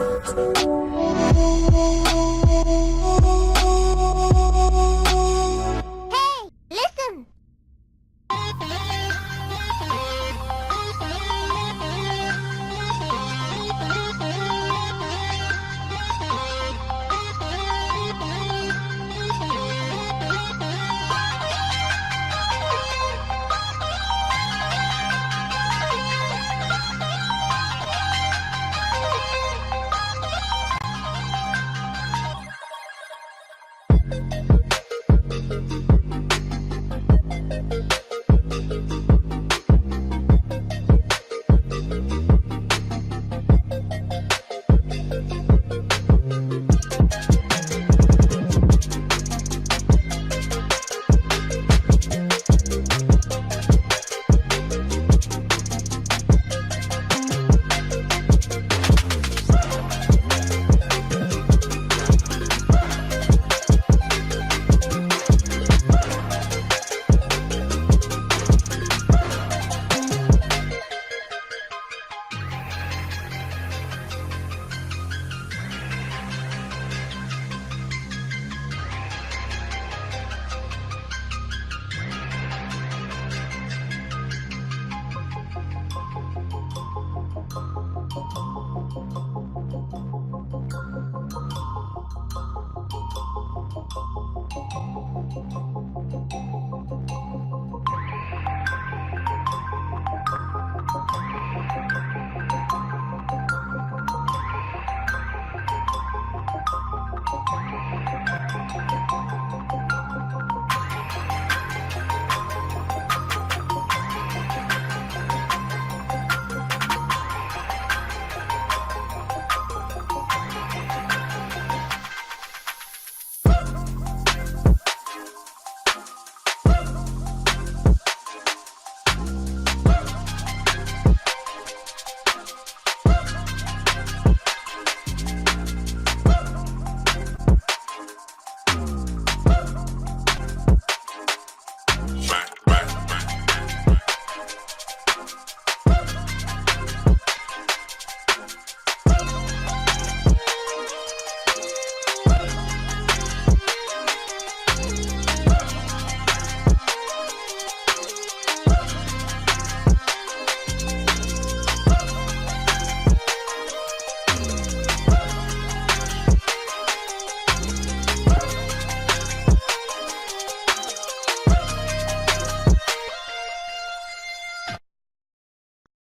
Hey, listen!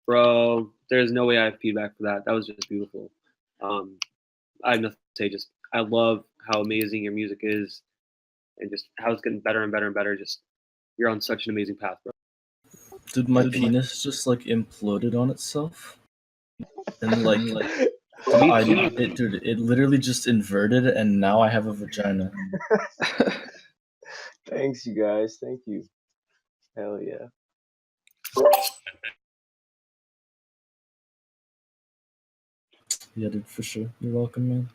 Bro, there's no way I have feedback for that. That was just beautiful. I have nothing to say. Just I love how amazing your music is, and just how it's getting better and better and better. Just you're on such an amazing path, bro. Dude, my penis just like imploded on itself, and it literally just inverted, and now I have a vagina. Thanks, you guys. Thank you. Hell yeah. Yeah, dude, for sure. You're welcome, man.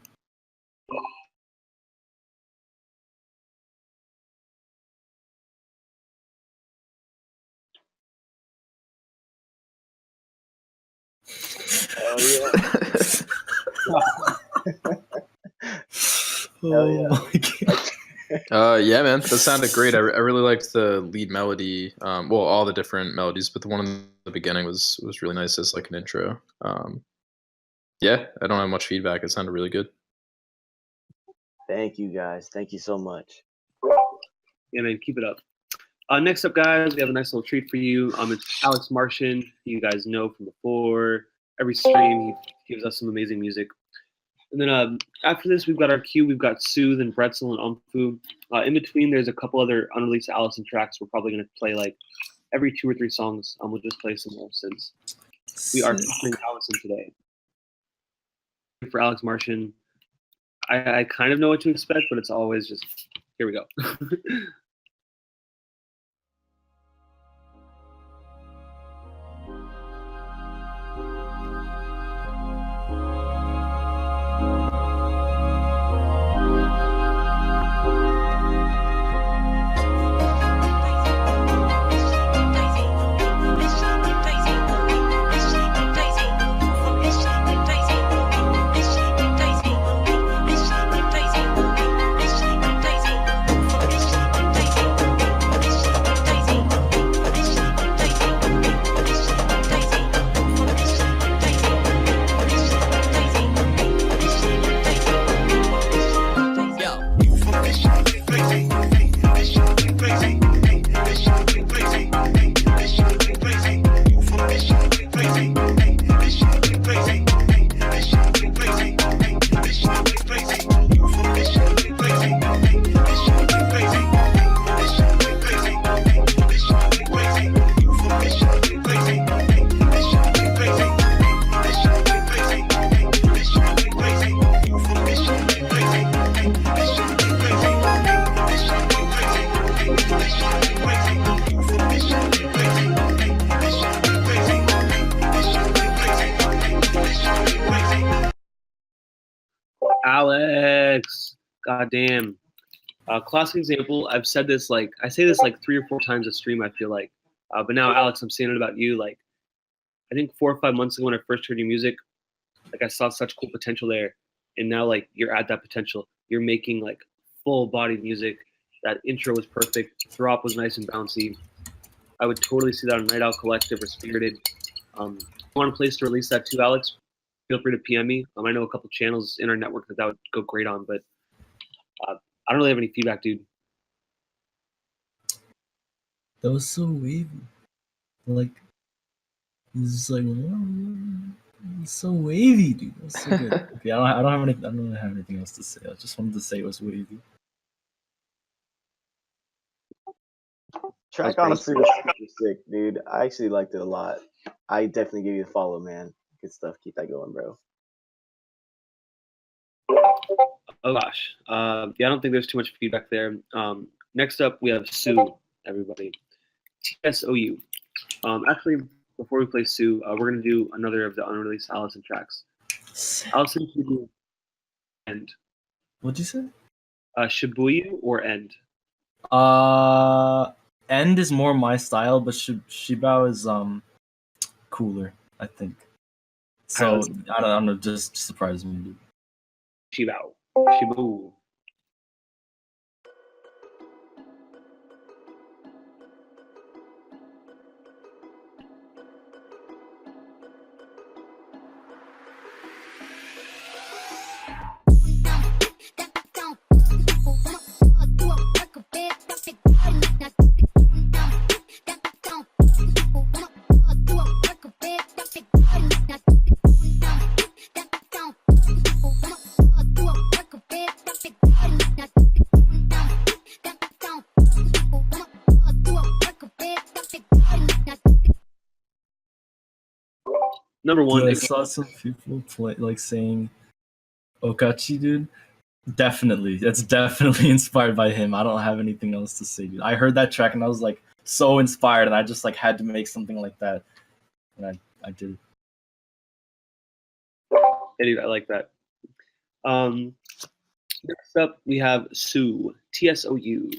Hell yeah. Oh yeah. my god. Yeah, man, that sounded great. I really liked the lead melody. Well, all the different melodies, but the one in the beginning was really nice as like an intro. Yeah, I don't have much feedback. It sounded really good. Thank you, guys. Thank you so much. Yeah, man, keep it up. Next up, guys, we have a nice little treat for you. It's Alex Martian, who you guys know from before. Every stream, he gives us some amazing music. And then after this, we've got our queue. We've got Soothe and Bretzel and Umfu. In between, there's a couple other unreleased Alasen tracks. We're probably going to play like every 2 or 3 songs. We'll just play some more since we are featuring Alasen today. For Alex Martian, I kind of know what to expect, but it's always just, here we go. God damn. Classic example. I say this like 3 or 4 times a stream. I feel like, but now Alex, I'm saying it about you. Like, I think 4 or 5 months ago when I first heard your music, like I saw such cool potential there, and now like you're at that potential. You're making like full body music. That intro was perfect. Throw Up was nice and bouncy. I would totally see that on Night Owl Collective or Spirited. If you want a place to release that too, Alex, feel free to PM me. I know a couple channels in our network that would go great on, but I don't really have any feedback, dude. That was so wavy. Like, it's just like, it's so wavy, dude. That's so good. Okay, I don't have anything else to say. I just wanted to say it was wavy. Track honestly was super sick, dude. I actually liked it a lot. I definitely give you a follow, man. Good stuff. Keep that going, bro. Oh gosh, yeah, I don't think there's too much feedback there. Next up, we have Sue. Everybody, TSOU. Actually, before we play Sue, we're gonna do another of the unreleased Alasen tracks. Alasen should do End. What'd you say? Shibuya or End. End is more my style, but Shibao is cooler, I think. So I don't know, just surprised me, dude. Shibao. Shibu. Number one, Dude, I saw some people saying Okachi, dude. Definitely, that's definitely inspired by him. I don't have anything else to say, dude. I heard that track and I was like so inspired, and I just like had to make something like that, and I did. Yeah, dude, I like that. Next up, we have Sue. TSOU.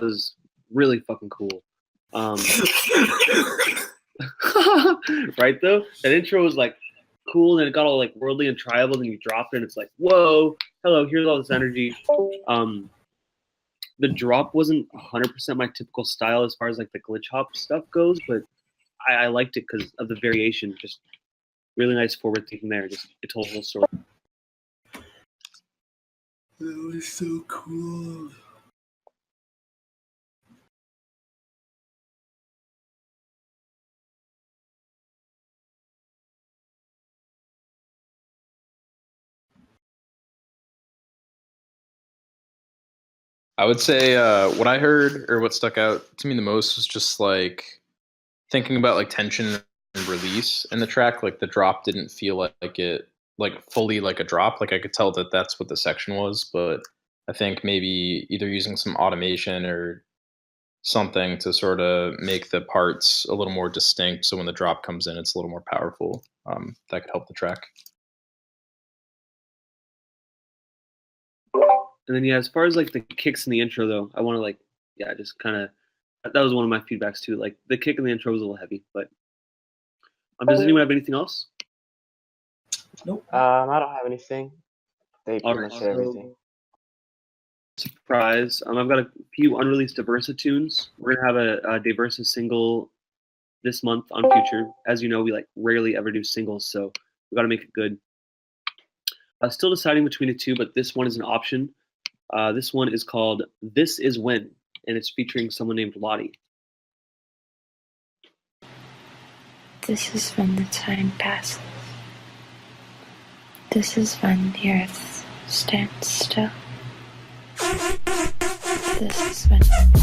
Was really fucking cool. Right though, that intro was like cool, and it got all like worldly and tribal, and you drop it, and it's like, whoa, hello, here's all this energy. The drop wasn't 100% my typical style as far as like the glitch hop stuff goes, but I liked it because of the variation. Just really nice forward thinking there. Just it told a whole story. That was so cool. I would say what I heard or what stuck out to me the most was just like thinking about like tension and release in the track. Like the drop didn't feel like it like fully like a drop. Like I could tell that that's what the section was, but I think maybe either using some automation or something to sort of make the parts a little more distinct, so when the drop comes in, it's a little more powerful. That could help the track. And then yeah, as far as like the kicks in the intro though, I want to like just kind of that was one of my feedbacks too. Like the kick in the intro was a little heavy, but does anyone have anything else? Nope. I don't have anything. They All pretty right, much said everything. Surprise! I've got a few unreleased Diversa tunes. We're gonna have a Diversa single this month on Phuture. As you know, we like rarely ever do singles, so we got to make it good. Still deciding between the two, but this one is an option. This one is called "This Is When," and it's featuring someone named Lottie. This is when the time passes. This is when the earth stands still. This is when this is when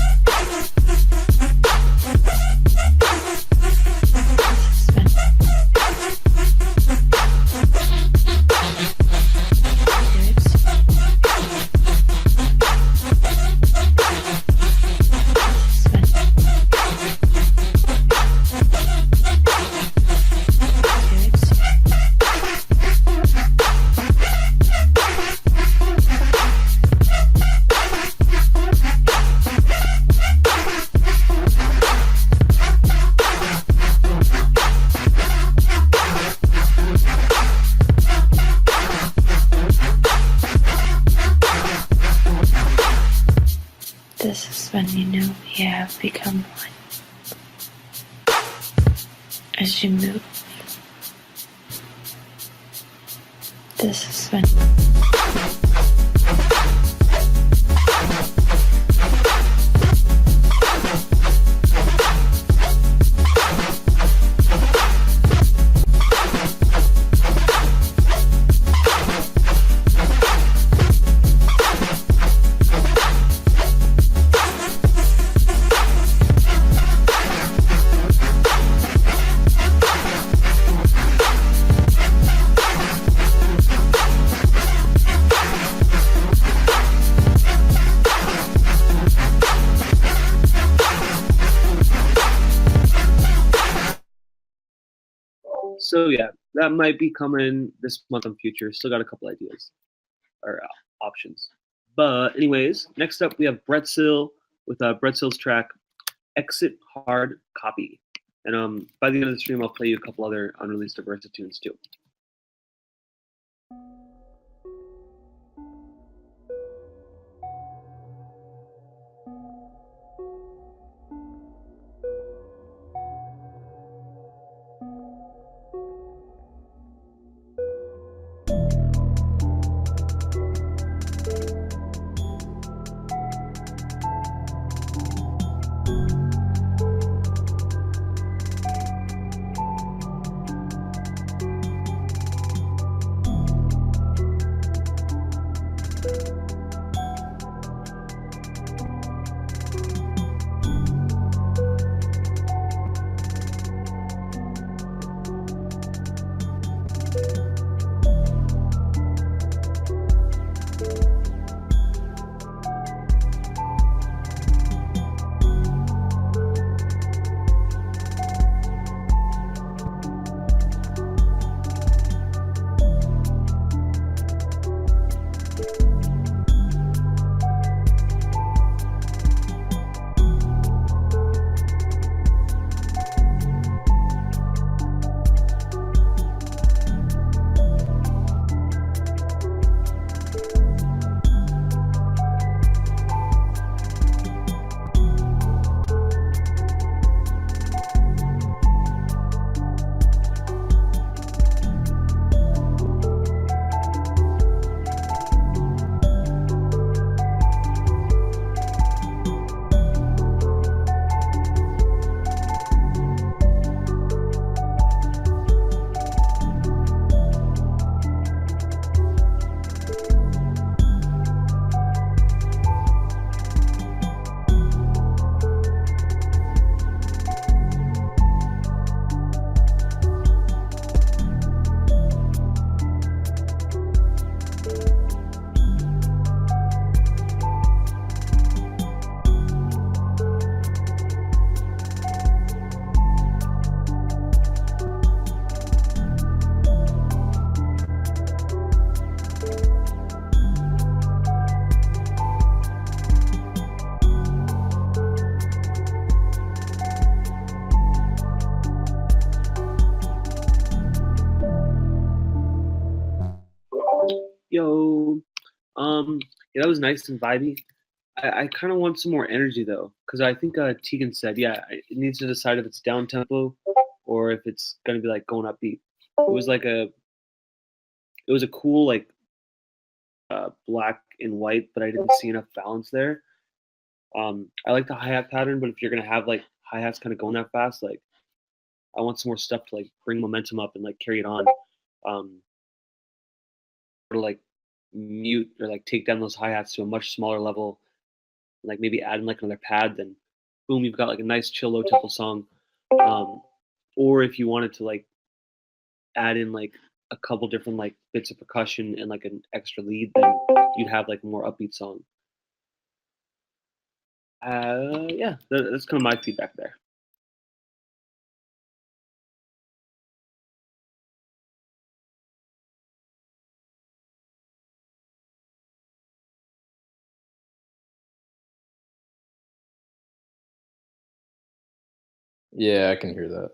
this is when you know we have become one. As you move, this is when So yeah, that might be coming this month on Phuture. Still got a couple ideas or options. But anyways, next up we have Bretzel with Bretzel's track "Exit Hard Copy," and by the end of the stream I'll play you a couple other unreleased Diversa tunes too. Yeah, that was nice and vibey. I kind of want some more energy though, because I think Tegan said, yeah, it needs to decide if it's down tempo or if it's gonna be like going upbeat. It was like it was a cool like black and white, but I didn't see enough balance there. I like the hi hat pattern, but if you're gonna have like hi hats kind of going that fast, like I want some more stuff to like bring momentum up and like carry it on, or like mute or like take down those hi hats to a much smaller level, like maybe add in like another pad. Then boom, you've got like a nice chill low tempo song. Or if you wanted to like add in like a couple different like bits of percussion and like an extra lead, then you'd have like a more upbeat song. Yeah, that's kind of my feedback there. Yeah, I can hear that.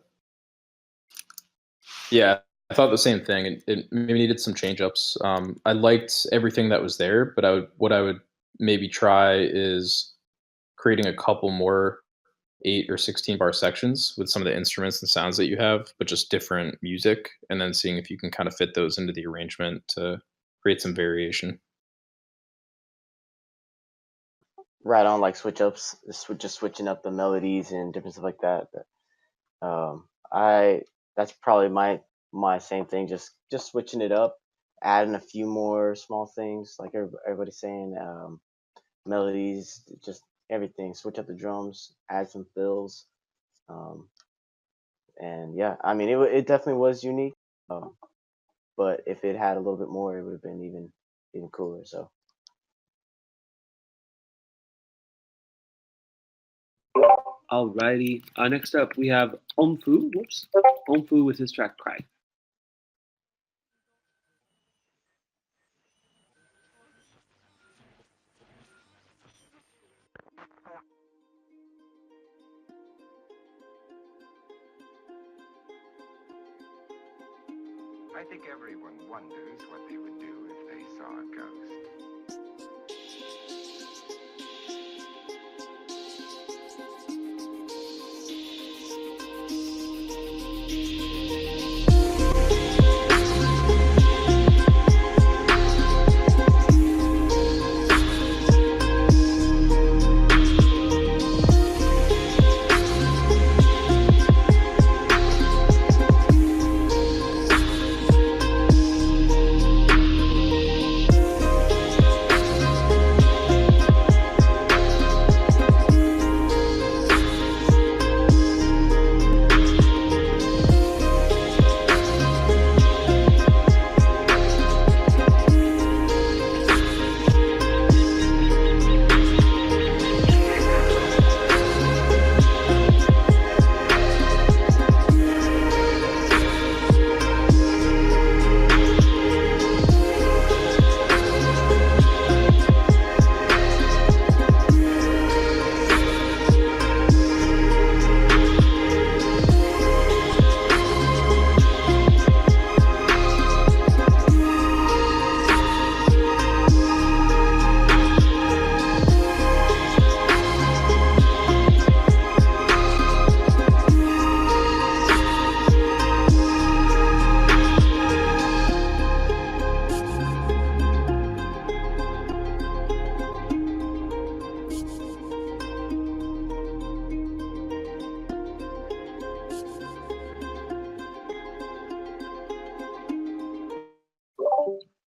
Yeah, I thought the same thing. It maybe needed some change ups. I liked everything that was there, but what I would maybe try is creating a couple more 8 or 16 bar sections with some of the instruments and sounds that you have, but just different music, and then seeing if you can kind of fit those into the arrangement to create some variation. Right on, like switch ups, just switching up the melodies and different stuff like that. I that's probably my same thing. Just switching it up, adding a few more small things like everybody's saying. Melodies, just everything. Switch up the drums, add some fills, um, and yeah, I mean it definitely was unique. Um, but if it had a little bit more, it would have been even cooler. So Alrighty. Next up, we have Omfu. Whoops. Omfu with his track "Cry." I think everyone wonders what they would do if they saw a ghost.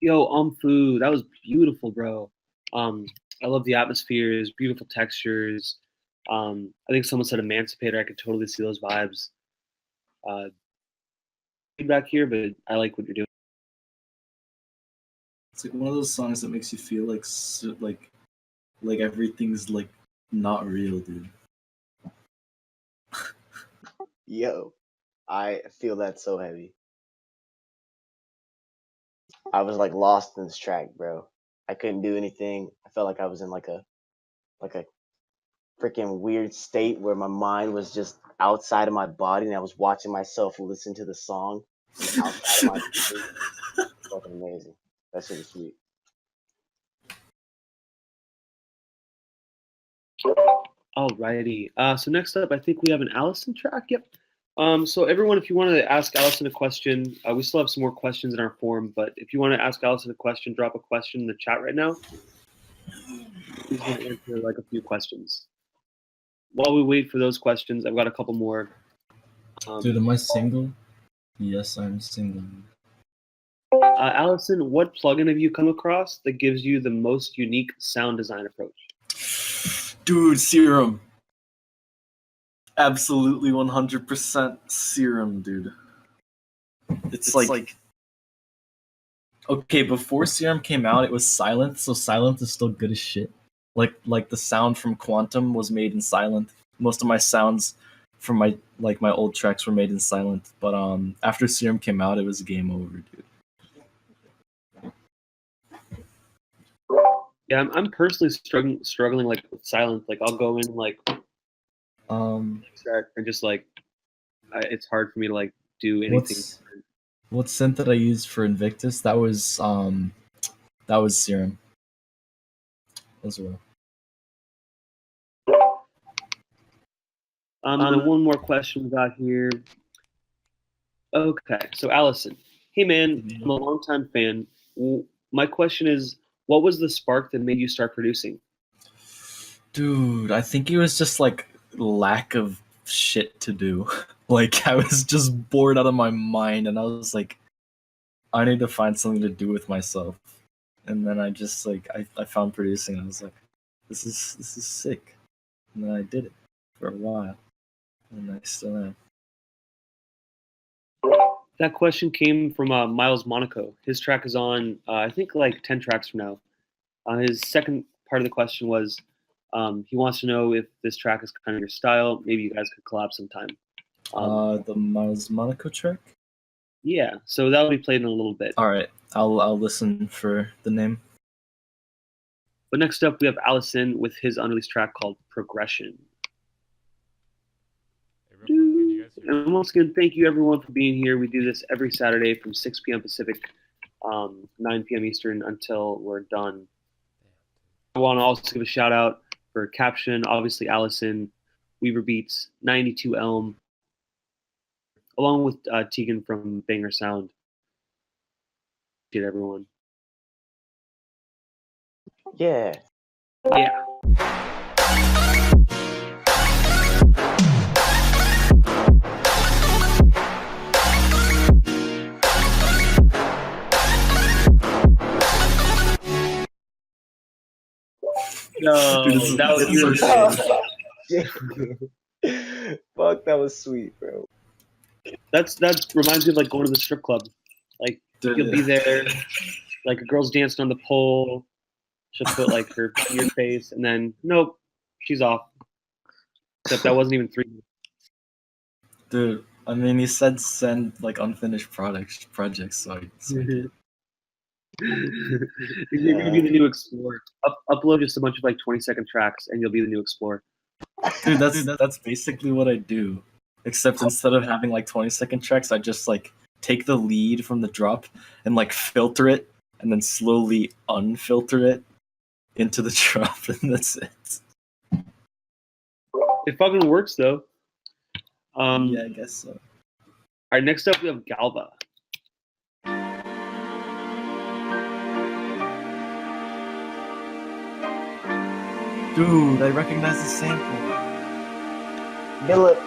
Yo, Omfu, that was beautiful, bro. I love the atmospheres, beautiful textures. I think someone said Emancipator. I could totally see those vibes. Uh, feedback here, but I like what you're doing. It's like one of those songs that makes you feel like like everything's like not real, dude. yo, I feel that so heavy. I was like lost in this track, bro. I couldn't do anything. I felt like I was in like a freaking weird state where my mind was just outside of my body, and I was watching myself listen to the song from outside of my body. Fucking amazing. That shit was sweet. Alrighty. So next up, I think we have an Alasen track. Yep. So everyone, if you want to ask Alasen a question, we still have some more questions in our form. But if you want to ask Alasen a question, drop a question in the chat right now. He's going to answer like a few questions. While we wait for those questions, I've got a couple more. Dude, am I single? Yes, I'm single. Alasen, what plugin have you come across that gives you the most unique sound design approach? Dude, Serum. Absolutely 100% Serum, dude. It's like okay, before Serum came out, it was Silent, so Silent is still good as shit. Like the sound from Quantum was made in Silent. Most of my sounds from my old tracks were made in Silent, but after Serum came out, it was game over, dude. Yeah, I'm personally struggling like with Silent. Like I'll go in like start and just like it's hard for me to like do anything. What synth that I used for Invictus? That was Serum as well. And one more question we got here. Okay, so Alasen, hey man, I'm a longtime fan. My question is, what was the spark that made you start producing? Dude, I think it was just like lack of shit to do. Like I was just bored out of my mind, and I was like, I need to find something to do with myself. And then I just like I found producing, and I was like, this is sick. And then I did it for a while, and I still am. That question came from Miles Monaco. His track is on, I think, like 10 tracks from now. His second part of the question was, he wants to know if this track is kind of your style. Maybe you guys could collab sometime. The Miles Monaco track? Yeah, so that'll be played in a little bit. All right, I'll listen for the name. But next up, we have Alasen with his unreleased track called Progression. And once again, thank you everyone for being here. We do this every Saturday from 6 p.m. Pacific, 9 p.m. Eastern until we're done. I want to also give a shout out for Capshun, obviously Alasen, Weaver Beats, 92 Elm, along with Tegan from Banger Sound. Appreciate everyone. Yeah. Yeah. No, Dude, that was your Fuck, that was sweet, bro. that reminds me of like going to the strip club. Like you'll be there, like a girl's dancing on the pole. She'll put like her in your face, and then nope, she's off. Except that wasn't even 3 minutes. Dude, I mean, he said send like unfinished projects, so. You're gonna be the new Explorer. Upload just a bunch of like 20-second tracks, and you'll be the new Explorer. Dude, that's basically what I do. Except instead of having like 20-second tracks, I just like take the lead from the drop and like filter it, and then slowly unfilter it into the drop, and that's it. It fucking works though. Yeah, I guess so. All right, next up we have Galva. Dude, I recognize the sample. Billup.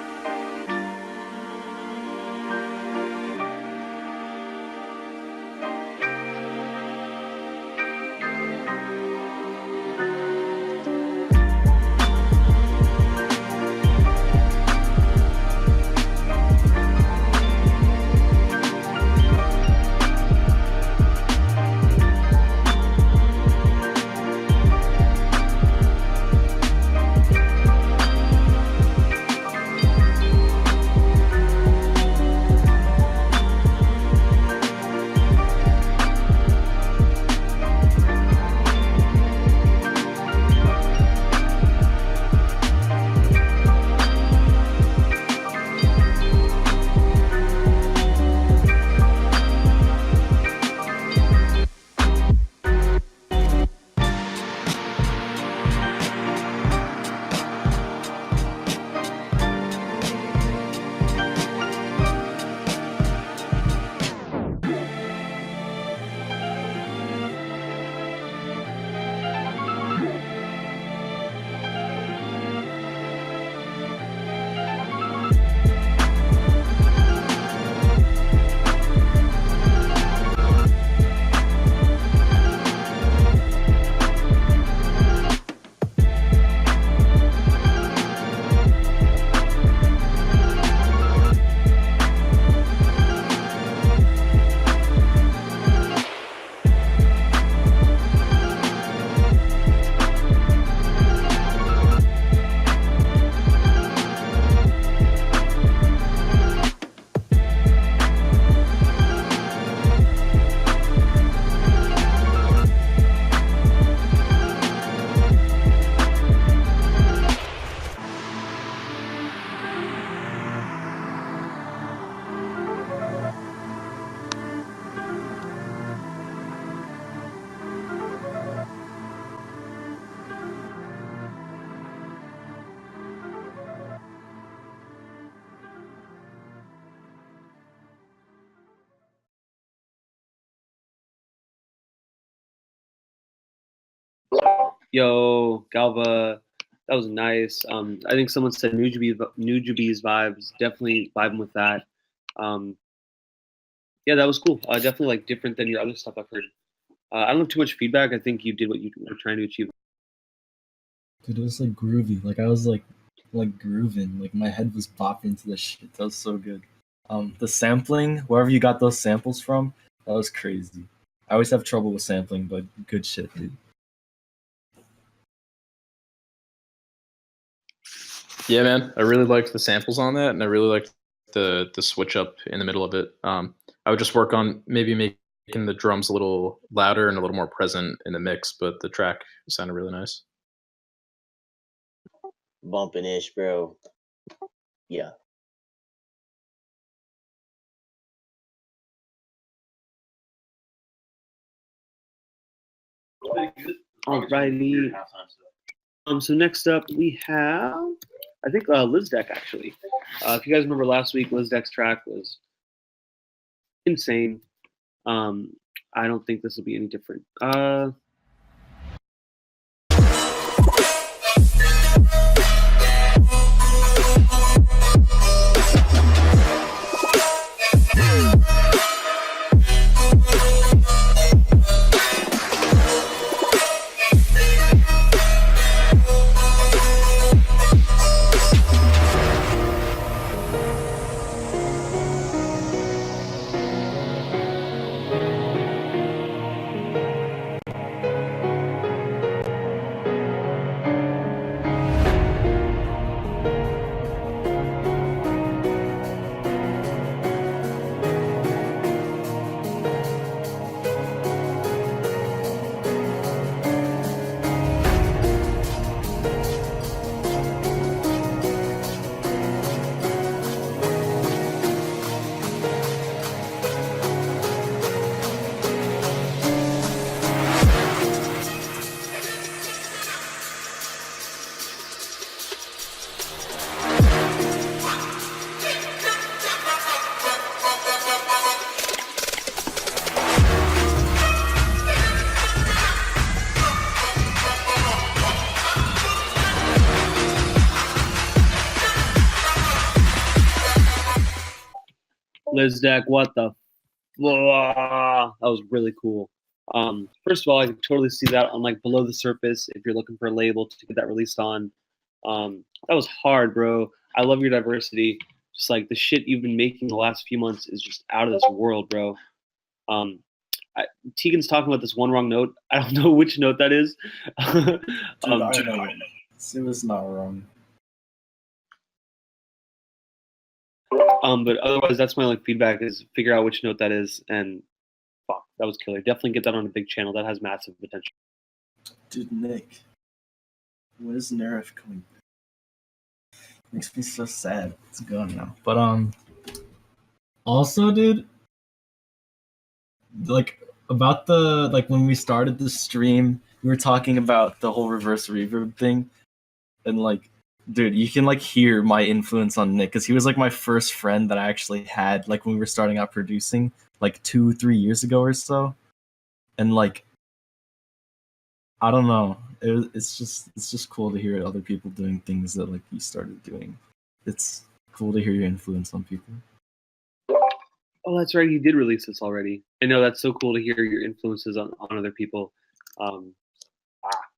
Yo, Galva, that was nice. I think someone said Nujubi's vibes. Definitely vibing with that. Yeah, that was cool. Definitely like different than your other stuff I've heard. I don't have too much feedback. I think you did what you were trying to achieve. Dude, it was like groovy. Like I was like grooving. Like my head was bopping to the shit. That was so good. The sampling, wherever you got those samples from, that was crazy. I always have trouble with sampling, but good shit, dude. Yeah, man, I really liked the samples on that, and I really liked the switch up in the middle of it. I would just work on maybe making the drums a little louder and a little more present in the mix, but the track sounded really nice. Bumping ish, bro. Yeah. Alrighty. So next up we have, I think Lizdek actually. If you guys remember last week, Lizdek's track was insane. I don't think this will be any different. Lizdek, what the? That was really cool. First of all, I can totally see that on like Below the Surface if you're looking for a label to get that released on. That was hard, bro. I love your diversity. Just like the shit you've been making the last few months is just out of this world, bro. Tegan's talking about this one wrong note. I don't know which note that is. Dude, I know it. It was not wrong. But otherwise, that's my like feedback is figure out which note that is, and fuck, that was killer. Definitely get that on a big channel. That has massive potential. Dude, Nick, when is Nerif coming? Makes me so sad. It's gone now. But also, dude, like about the like when we started the stream, we were talking about the whole reverse reverb thing, and like, dude, you can like hear my influence on Nick because he was like my first friend that I actually had like when we were starting out producing like 2-3 years ago or so, and like I don't know, it's just cool to hear other people doing things that like you started doing. It's cool to hear your influence on people. Oh, that's right. He did release this already. I know that's so cool to hear your influences on other people. I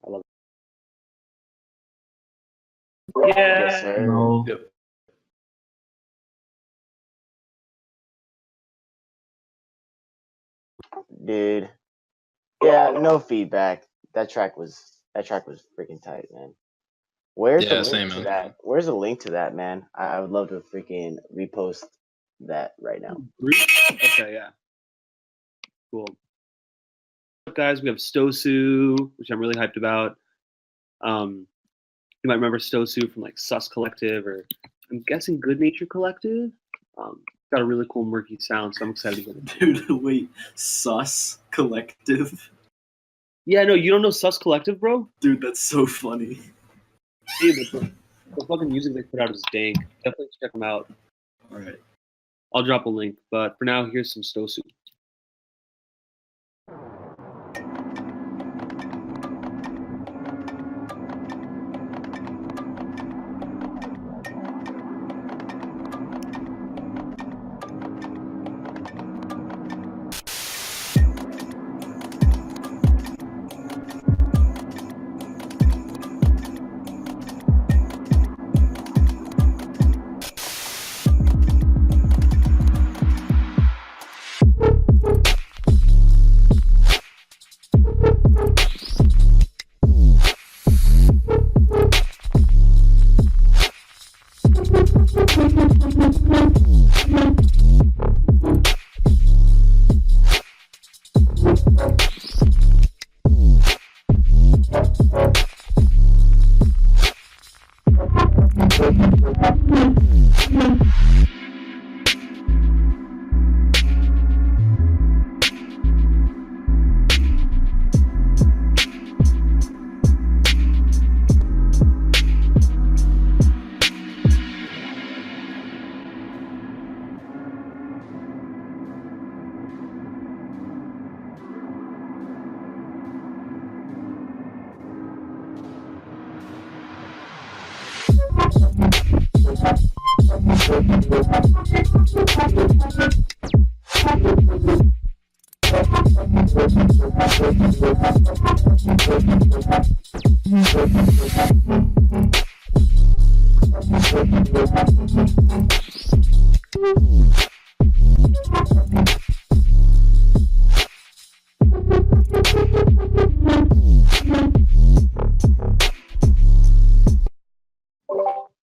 love it. Yeah. Yes, sir. No. Yep. Dude. Yeah, no feedback. That track was freaking tight, man. Where's the Yeah, link same, to man. that? Where's the link to that, man? I would love to freaking repost that right now. Okay, yeah. Cool. Guys, we have Stosu, which I'm really hyped about. You might remember Stosu from like Sus Collective, or I'm guessing Good Nature Collective. Got a really cool murky sound, so I'm excited to get it. Dude, wait, Sus Collective? Yeah, no, you don't know Sus Collective, bro? Dude, that's so funny. Dude, the fucking music they put out is dank. Definitely check them out. All right. I'll drop a link, but for now, here's some Stosu.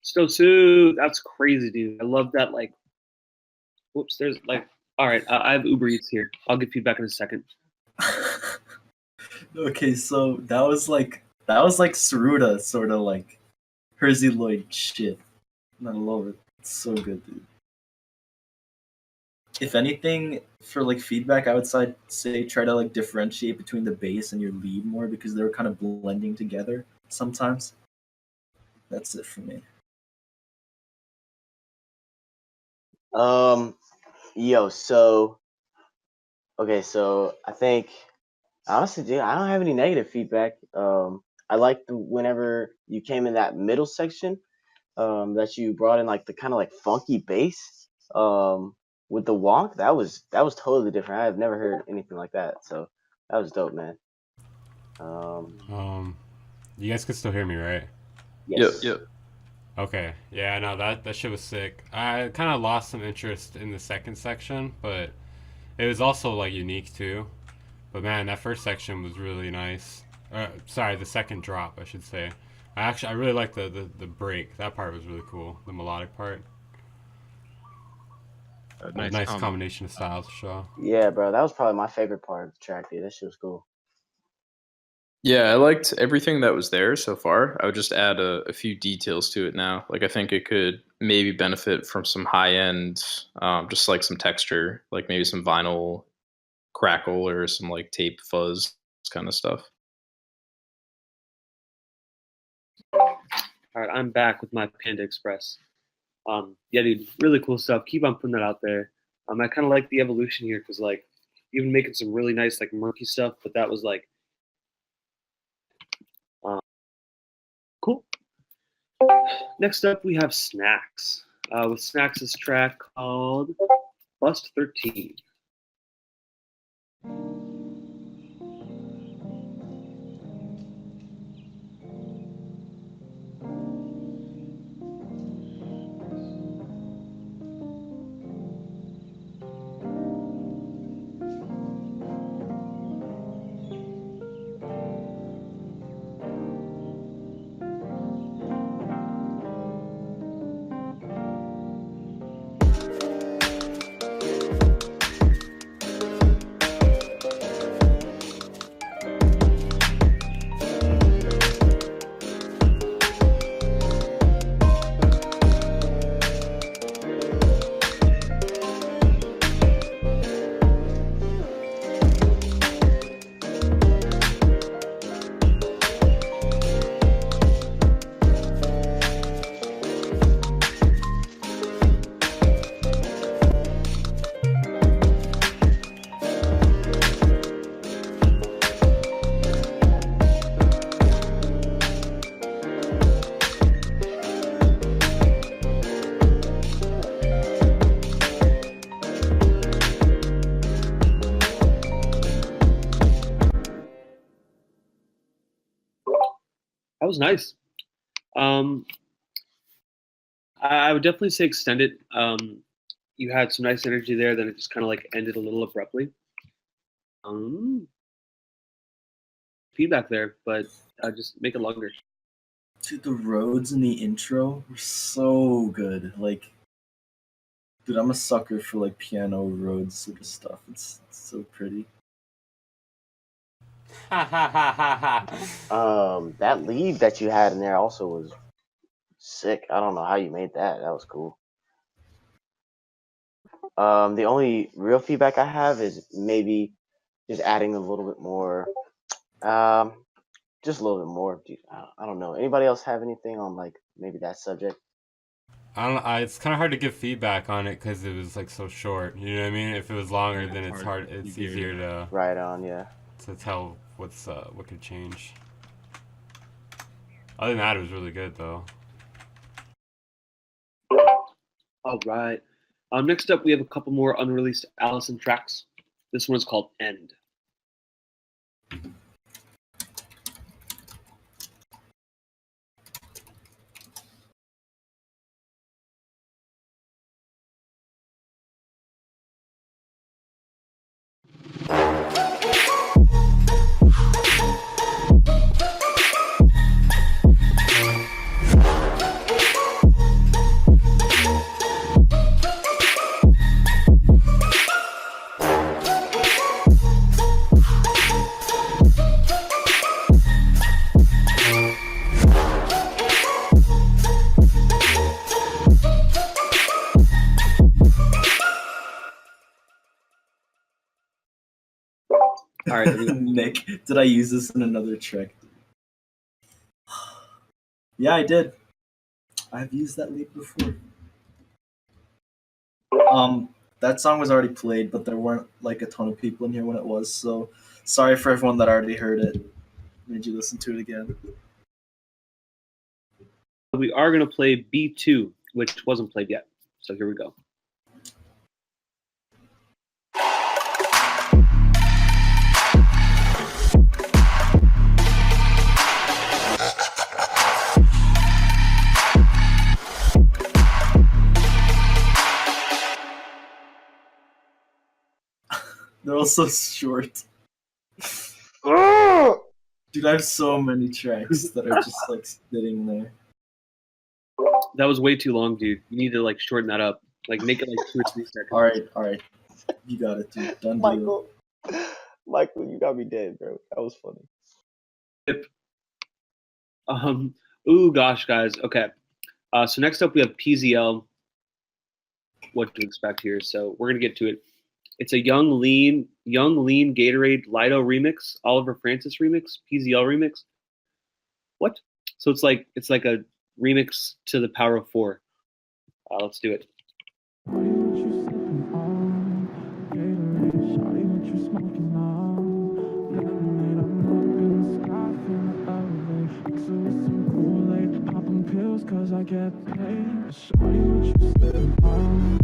Stosu, that's crazy, dude. I love that. Like, whoops, there's like, all right, I have Uber Eats here. I'll give feedback in a second. Okay, so that was like Saruda sort of like Hersey Lloyd shit. And I love it. It's so good, dude. If anything, for like feedback, I would say try to like differentiate between the bass and your lead more because they were kind of blending together sometimes. That's it for me. So okay, so I think honestly, dude, I don't have any negative feedback. I liked whenever you came in that middle section, that you brought in like the kind of like funky bass, with the wonk. That was totally different. I've never heard anything like that. So that was dope, man. You guys can still hear me, right? Yes. Yep. Okay. Yeah, no, that shit was sick. I kind of lost some interest in the second section, but it was also like unique too. But man, that first section was really nice. Sorry, the second drop, I should say. I really like the break. That part was really cool. The melodic part. Nice combination of styles for sure. Yeah, bro, that was probably my favorite part of the track, dude. That shit was cool. Yeah, I liked everything that was there so far. I would just add a few details to it now. Like I think it could maybe benefit from some high end, just like some texture, like maybe some vinyl crackle or some like tape fuzz kind of stuff. All right, I'm back with my Panda Express. Yeah, dude, really cool stuff. Keep on putting that out there. I kind of like the evolution here because like you've been making some really nice like murky stuff, but that was like cool. Next up, we have Snacks. With Snacks' track called Bust 13. That was nice. I would definitely say extend it. You had some nice energy there, then it just kind of like ended a little abruptly. Feedback there, but just make it longer. Dude, the roads in the intro were so good. Like, dude, I'm a sucker for like piano roads sort of stuff. It's so pretty. That lead that you had in there also was Sick. I don't know how you made that. That was cool. The only real feedback I have is maybe just adding a little bit more. Just a little bit more. I don't know. Anybody else have anything on like maybe that subject? I don't. It's kind of hard to give feedback on it because it was like so short. You know what I mean? If it was longer, Yeah, then it's it's hard. hard. It's Easier. easier to Right on. Yeah. tell what could change. Other than that, it was really good though. All right. Next up, we have a couple more unreleased Alasen tracks. This one is called End. All right. Nick, did I use this in another trick? Yeah, I did. I've used that lead before. That song was already played, but there weren't like a ton of people in here when it was, so sorry for everyone that already heard it. Made you listen to it again. We are going to play B2, which wasn't played yet. So here we go. They're all so short. Oh! Dude, I have so many tracks that are just like sitting there. That was way too long, dude. You need to like shorten that up. Like make it like 2 or 3 seconds. All right. You got it, dude. Done deal. Michael, you got me dead, bro. That was funny. Ooh, gosh, guys. Okay. So next up we have PZL. What to expect here? So we're gonna get to it. It's a young lean Gatorade Lido remix, Oliver Francis remix, PZL remix. What? So it's like a remix to the power of 4. Let's do it. Cause I get paid. Shawty, what you sipping on?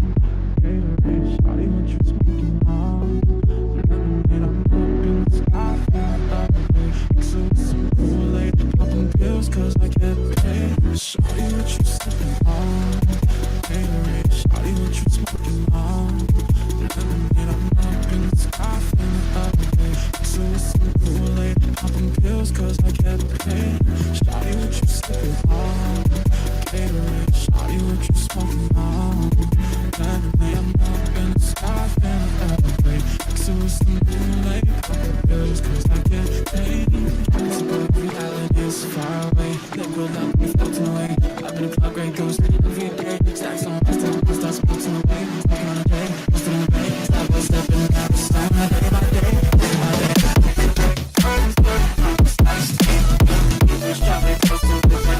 Gatorade, shawty, what you smoking on? Lemonade, I'm up in the sky, feeling lovely. Mixing with some Kool-Aid, popping pills cause I get paid. Shawty, what you sipping on? Gatorade, shawty, what you smoking on? Lemonade, I'm up in the sky, feeling lovely. Mixing with some Kool-Aid, popping pills cause I get paid. Shawty, what you sipping on? Gatorade, shawty, what you smoking on? Lemonade, I'm up in the sky, feeling elevate. Mixing with some Kool-Aid, popping pills cause I get paid. It's about reality, it's far away. Liquid up, we floating away. I've been a cloud great ghost, every day. Stacks on my stuff, start smoking away. Smoking on a day, posting on a bay. Stop by stepping and out of time, day by day, day by day. Strawberry toasted with my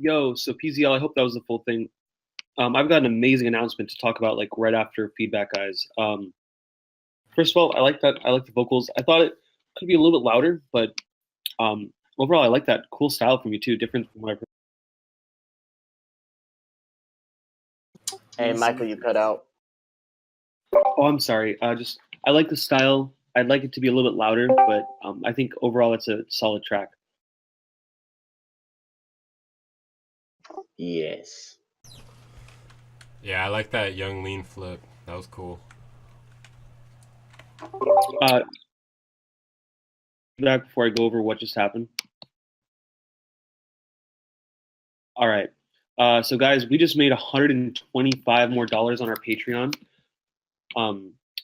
Yo, so PZL, I hope that was the full thing. I've got an amazing announcement to talk about, like right after feedback, guys. First of all, I like that. I like the vocals. I thought it could be a little bit louder, but overall, I like that cool style from you too. Different from what I've heard. Hey, Michael, you cut out. Oh, I'm sorry. Just I like the style. I'd like it to be a little bit louder, but I think overall it's a solid track. Yes. Yeah, I like that young lean flip. That was cool. Back before I go over what just happened. All right. So guys, we just made $125 more on our Patreon.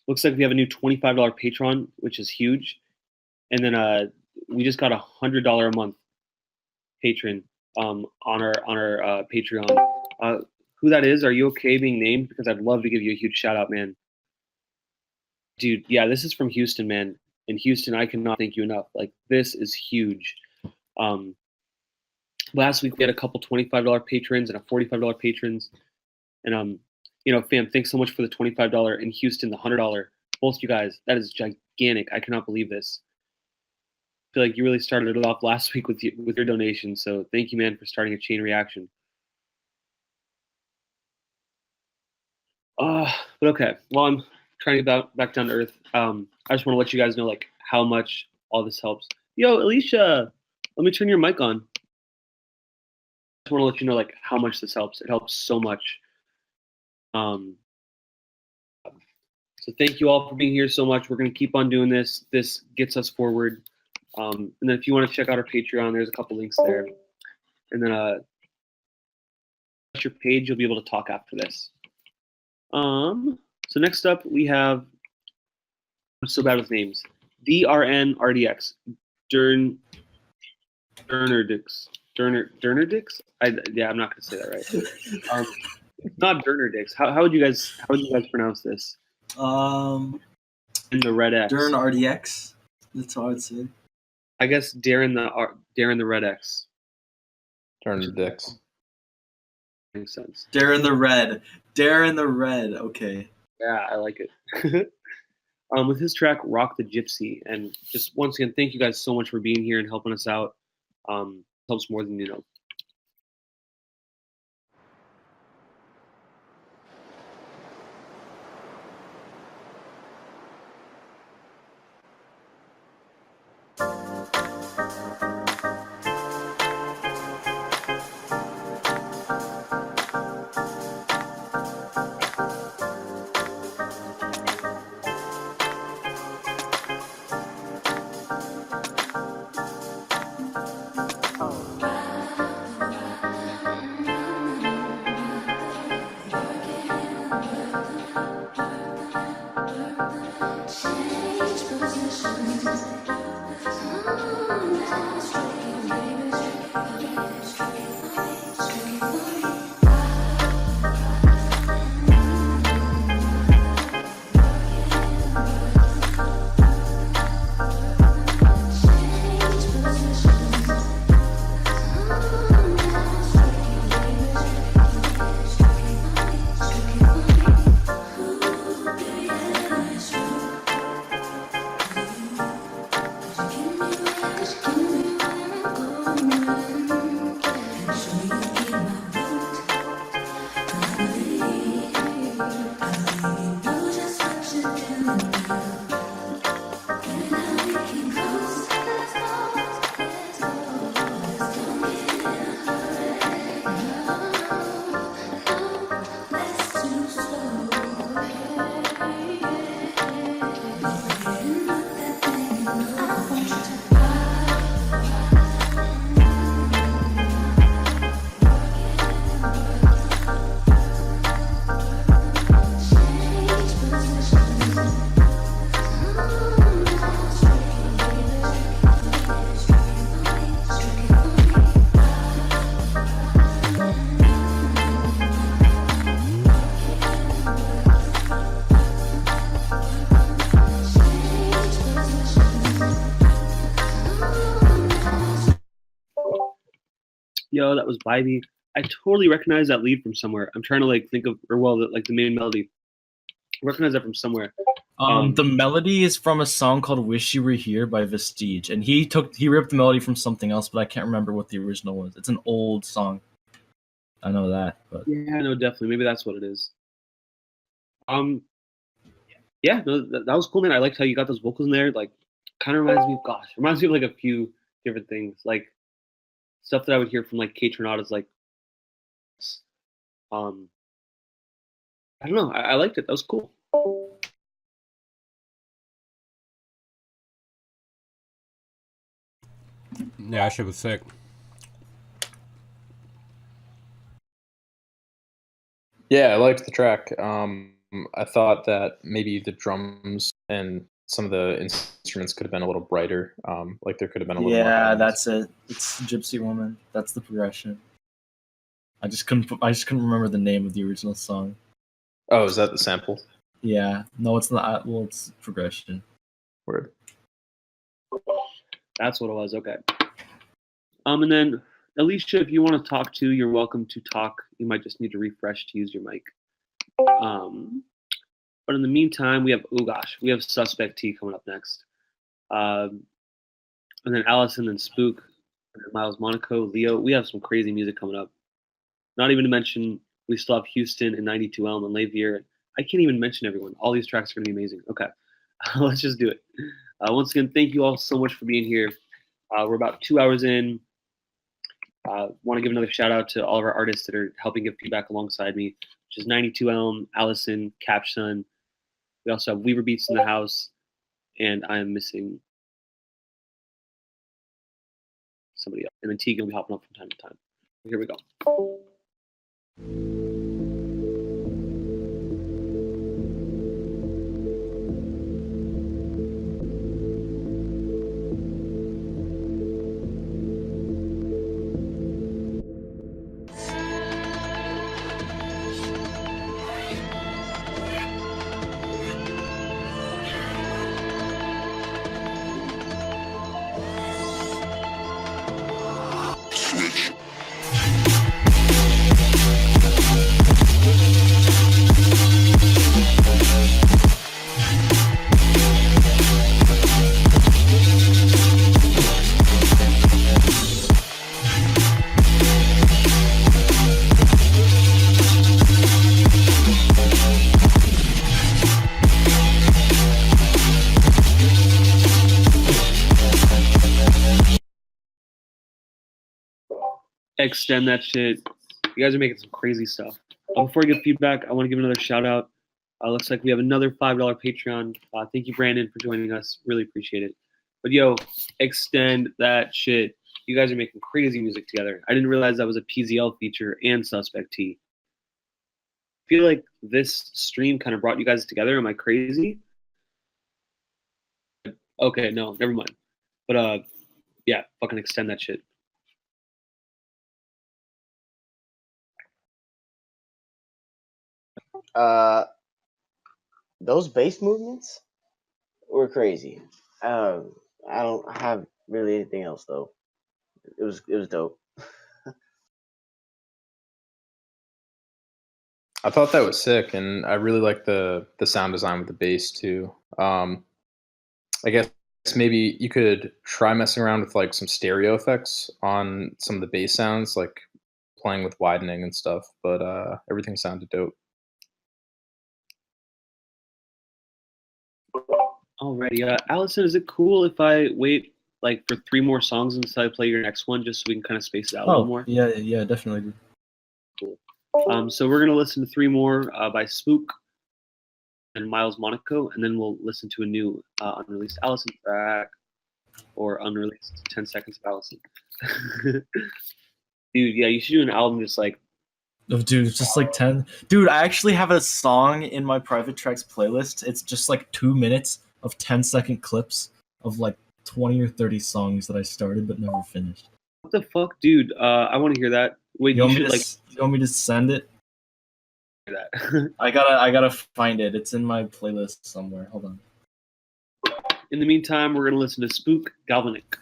Looks like we have a new $25 Patreon, which is huge. And then we just got $100 a month patron on our Patreon. Who that is? Are you okay being named? Because I'd love to give you a huge shout out, man. Dude, yeah, this is from Houston, man. In Houston, I cannot thank you enough. Like, this is huge. Last week we had a couple $25 patrons and a $45 patrons. And fam, thanks so much for the $25 in Houston, the $100. Both you guys, that is gigantic. I cannot believe this. I feel like you really started it off last week with your donation. So thank you, man, for starting a chain reaction. But okay. Well, I'm trying to get back down to earth. I just want to let you guys know like how much all this helps. Yo, Alicia, let me turn your mic on. I just want to let you know like how much this helps. It helps so much. So thank you all for being here so much. We're going to keep on doing this. This gets us forward. And then if you want to check out our Patreon, there's a couple links there. And then your page, you'll be able to talk after this. So next up we have, I'm so bad with names. DRNRDX. Dernerdix. I'm not gonna say that right. Not Dernerdix. How would you guys pronounce this? In the red X. Dern RDX. That's how I'd say. I guess Darren the red X. Turn the dicks. Makes sense. Darren the red. Darren the red. Okay. Yeah, I like it. With his track "Rock the Gypsy," and just once again, thank you guys so much for being here and helping us out. Helps more than you know. Yo, that was vibey. I totally recognize that lead from somewhere. I'm trying to like think of, or well, like the main melody. I recognize that from somewhere. The melody is from a song called "Wish You Were Here" by Vestige, and he ripped the melody from something else, but I can't remember what the original was. It's an old song. I know that, but Yeah, no, definitely. Maybe that's what it is. Yeah, no, that was cool, man. I liked how you got those vocals in there. Like, kind of reminds me of like a few different things, like stuff that I would hear from like Kate Tornado's, like, I don't know. I liked it. That was cool. Yeah, that shit was sick. Yeah, I liked the track. I thought that maybe the drums and some of the instruments could have been a little brighter. Like there could have been a little more. yeah, that's it. It's Gypsy Woman. That's the progression. I just couldn't remember the name of the original song. Oh, is that the sample? Yeah, no, it's not. Well, it's progression. Word. That's what it was. Okay. And then Alicia, if you want to talk too, you're welcome to talk. You might just need to refresh to use your mic. But in the meantime, we have Suspect T coming up next. And then Alasen and Spook, and then Miles Monaco, Leo. We have some crazy music coming up. Not even to mention, we still have Houston and 92 Elm and Lavier. I can't even mention everyone. All these tracks are going to be amazing. Okay, let's just do it. Once again, thank you all so much for being here. We're about 2 hours in. Want to give another shout out to all of our artists that are helping give feedback alongside me, which is 92 Elm, Alasen, Capshun. We also have Weaver Beats in the house, and I am missing somebody else. And then Tegan will be hopping up from time to time. Here we go. Extend that shit. You guys are making some crazy stuff. Before I give feedback, I want to give another shout out. Looks like we have another $5 Patreon. Thank you, Brandon, for joining us. Really appreciate it. But yo, extend that shit. You guys are making crazy music together. I didn't realize that was a PZL feature and Suspect T. I feel like this stream kind of brought you guys together. Am I crazy? Okay, no, never mind. But yeah, fucking extend that shit. Those bass movements were crazy. I don't have really anything else though. It was dope. I thought that was sick, and I really like the sound design with the bass too. I guess maybe you could try messing around with like some stereo effects on some of the bass sounds, like playing with widening and stuff. But everything sounded dope. Alrighty, Allison, is it cool if I wait like for 3 more songs until I play your next one, just so we can kind of space it out a little more? Yeah, definitely. Cool. So we're gonna listen to 3 more by Spook and Miles Monaco, and then we'll listen to a new unreleased Allison track or unreleased 10 seconds of Allison. Dude, yeah, you should do an album just like. Oh, dude, it's just like 10. Dude, I actually have a song in my private tracks playlist. It's just like 2 minutes of 10-second clips of like 20 or 30 songs that I started but never finished. What the fuck, dude? I want to hear that. Wait, you want me to send it? That. I gotta find it. It's in my playlist somewhere. Hold on. In the meantime, we're gonna listen to Spook Galvanic.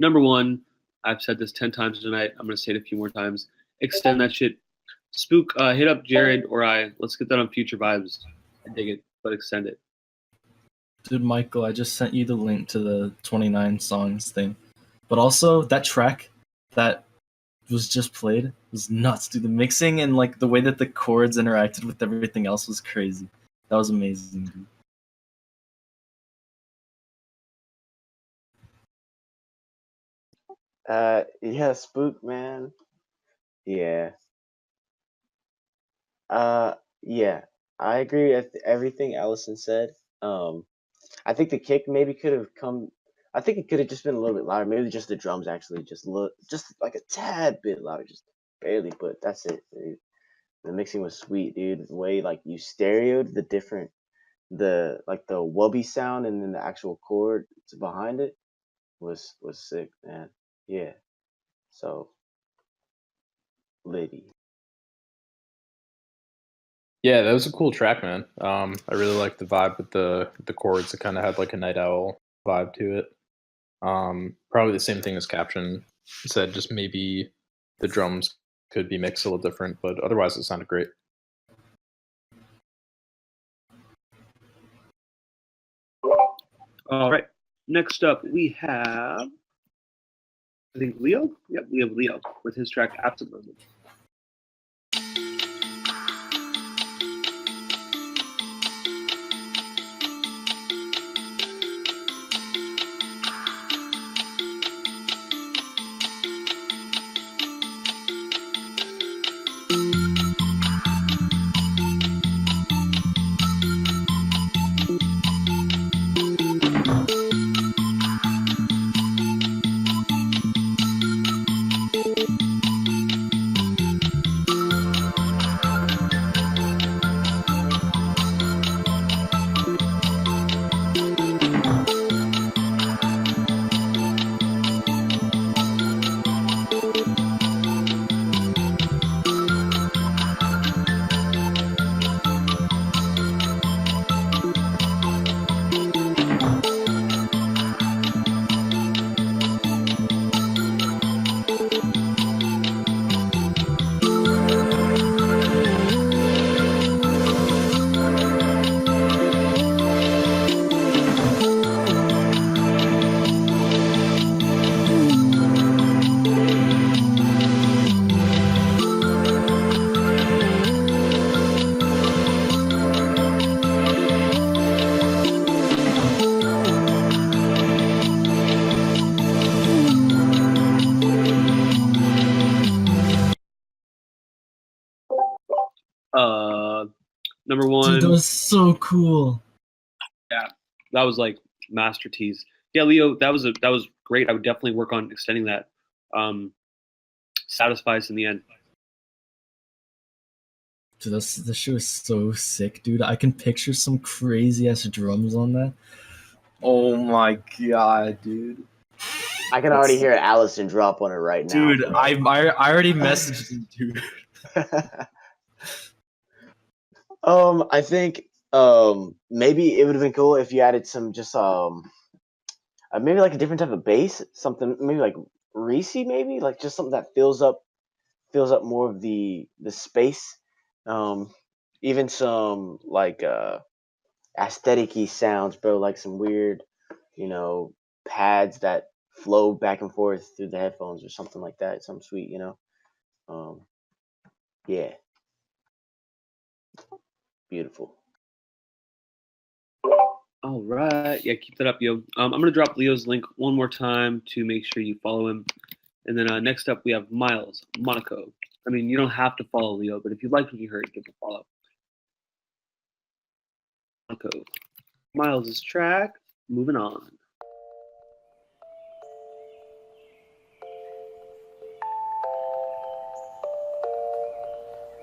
Number one, I've said this 10 times tonight. I'm gonna say it a few more times. Extend that shit. Spook, hit up Jared or I. Let's get that on Future Vibes. I dig it, but extend it. Dude, Michael, I just sent you the link to the 29 songs thing. But also, that track that was just played was nuts, dude. The mixing and like the way that the chords interacted with everything else was crazy. That was amazing, dude. Yeah, Spook, man. Yeah. Yeah. I agree with everything Allison said. I think the kick maybe could have come. I think it could have just been a little bit louder. Maybe just the drums actually just like a tad bit louder, just barely. But that's it, dude. The mixing was sweet, dude. The way like you stereoed the wubby sound and then the actual chord behind it was sick, man. Yeah. So Liddy. Yeah, that was a cool track, man. I really liked the vibe with the chords. It kind of had like a Night Owl vibe to it. Probably the same thing as Caption said, just maybe the drums could be mixed a little different, but otherwise it sounded great. All right. Next up, we have, I think, Leo? Yep, we have Leo with his track Absolutely. Number one. Dude, that was so cool. Yeah, that was like master tease. Yeah, Leo, that was great. I would definitely work on extending that. Satisfies in the end. Dude, this shit was so sick, dude. I can picture some crazy ass drums on that. Oh my god, dude. I can already hear Allison drop on it right now. Dude, I already messaged him, dude. I think maybe it would have been cool if you added some just maybe like a different type of bass, something maybe like Reese, maybe like just something that fills up more of the space. Even some like aesthetic-y sounds, bro, like some weird, pads that flow back and forth through the headphones or something like that. Something sweet, yeah. Beautiful. All right. Yeah, keep that up, yo. I'm going to drop Leo's link one more time to make sure you follow him. And then next up, we have Miles, Monaco. I mean, you don't have to follow Leo, but if you like what you heard, give him a follow. Monaco. Miles' track, moving on.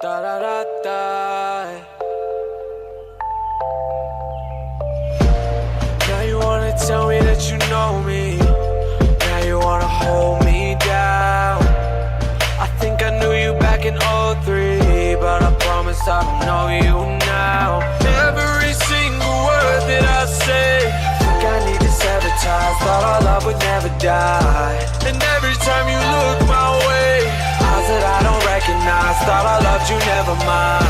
Da da da da. Now you wanna tell me that you know me. Now you wanna hold me down. I think I knew you back in 03, but I promise I don't know you now. Every single word that I say, think I need to sabotage. thought our love would never die. And every time you look my way, eyes that I don't recognize, thought I loved you, never mind.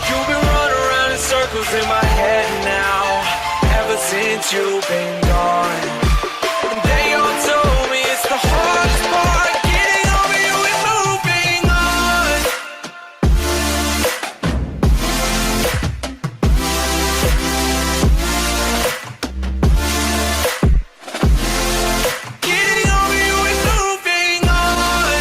You've been running around in circles in my head now, ever since you've been gone. And they all told me it's the hardest part, getting over you and moving on. Getting over you and moving on.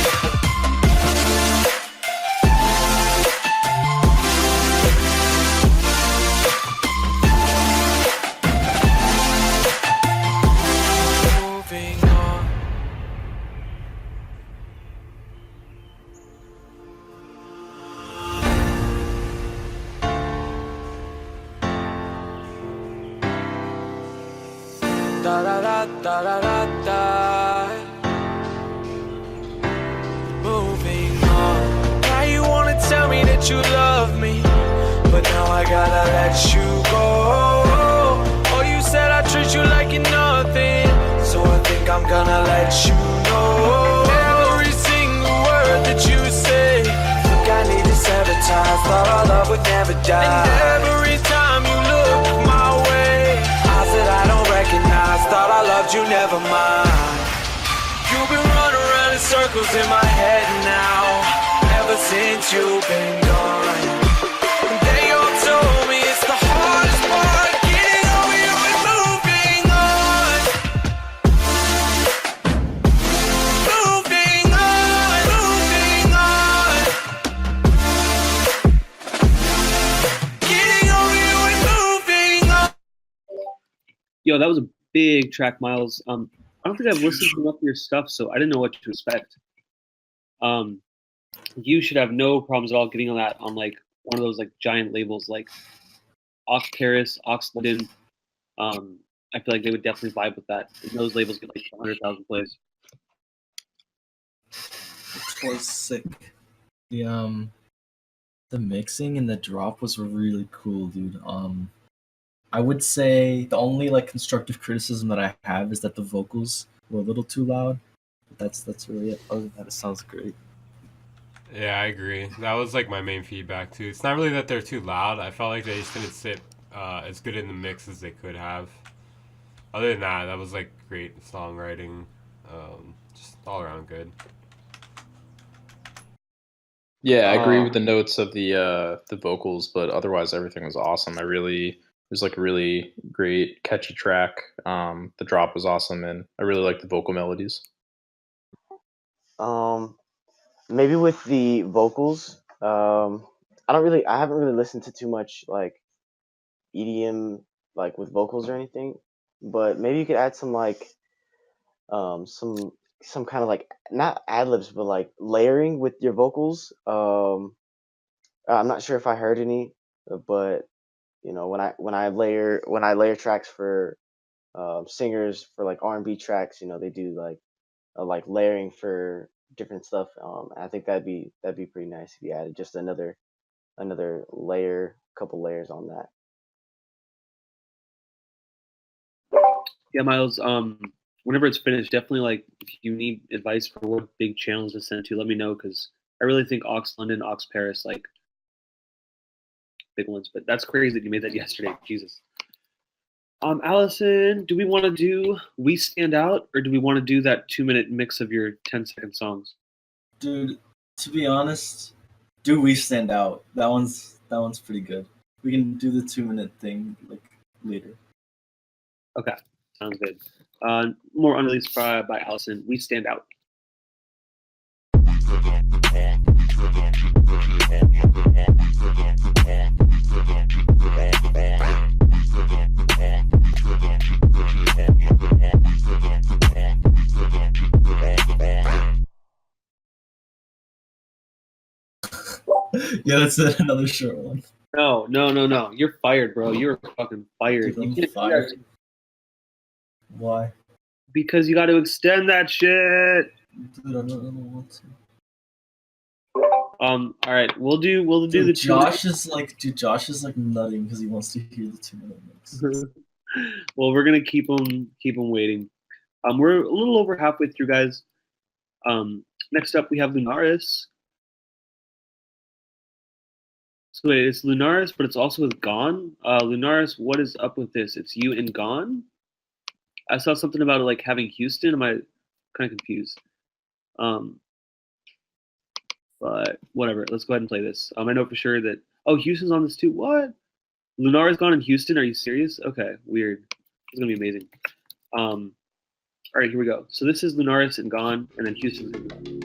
Moving on. Da da da da da da da. Moving on. Now you wanna tell me that you love me, but now I gotta let you go. Oh, you said I treat you like you're nothing, so I think I'm gonna let you know. Every single word that you say, look, I need to sabotage, thought our love would never die. And every time you look my way, eyes that I don't recognize, thought I loved you, never mind. You've been running around in circles in my head now, ever since you've been gone. And they all told me it's the hardest part, getting over you and moving on. Moving on, moving on. Getting over you and moving on. Yo, that was a big track, Miles. I don't think I've listened to enough of your stuff, so I didn't know what to expect. You should have no problems at all getting on that on like one of those like giant labels like Ox Paris, Ox London. I feel like they would definitely vibe with that. And those labels get like 100,000 plays. It was sick. The mixing and the drop was really cool, dude. I would say the only like constructive criticism that I have is that the vocals were a little too loud. But that's really it. Other than that, it sounds great. Yeah, I agree. That was like my main feedback too. It's not really that they're too loud. I felt like they just didn't sit as good in the mix as they could have. Other than that, that was like great songwriting. Just all around good. Yeah, I agree with the notes of the vocals, but otherwise everything was awesome. It was like a really great, catchy track. The drop was awesome, and I really like the vocal melodies. Maybe with the vocals, I haven't really listened to too much like EDM like with vocals or anything, but maybe you could add some like some kind of like not ad libs but like layering with your vocals. I'm not sure if I heard any, but you know when I layer tracks for singers for like R&B tracks, you know they do like layering for different stuff. I think that'd be pretty nice if you added just another layer, couple layers on that. Yeah, Miles. Whenever it's finished, definitely like if you need advice for what big channels to send to, let me know because I really think Ox London, Ox Paris, like big ones. But that's crazy that you made that yesterday. Jesus. Alasen, do we want to do We Stand Out or do we want to do that 2-minute mix of your 10-second songs? Dude, to be honest, do We Stand Out? That one's pretty good. We can do the 2-minute thing like later. Okay, sounds good. More unreleased by Alasen. We Stand Out. Yeah, that's another short one. No. You're fired, bro. You're fucking fired. Dude, You I'm can't do fired. that Why? because you got to extend that shit. Dude, I don't want to. All right, we'll do Dude, the Josh is like nutting because he wants to hear the 2-minute mix. Well, we're gonna keep them waiting. We're a little over halfway through, guys. Next up we have Lunaris. So wait, it's Lunaris, but it's also with Gone. Lunaris, what is up with this? It's you and Gone. I saw something about it like having Houston. Am I kind of confused? But whatever. Let's go ahead and play this. I know for sure that Houston's on this too. What? Lunaris Gone in Houston? Are you serious? Okay, weird. It's gonna be amazing. All right, here we go. So this is Lunaris and Gone, and then Houston's gonna be Gone.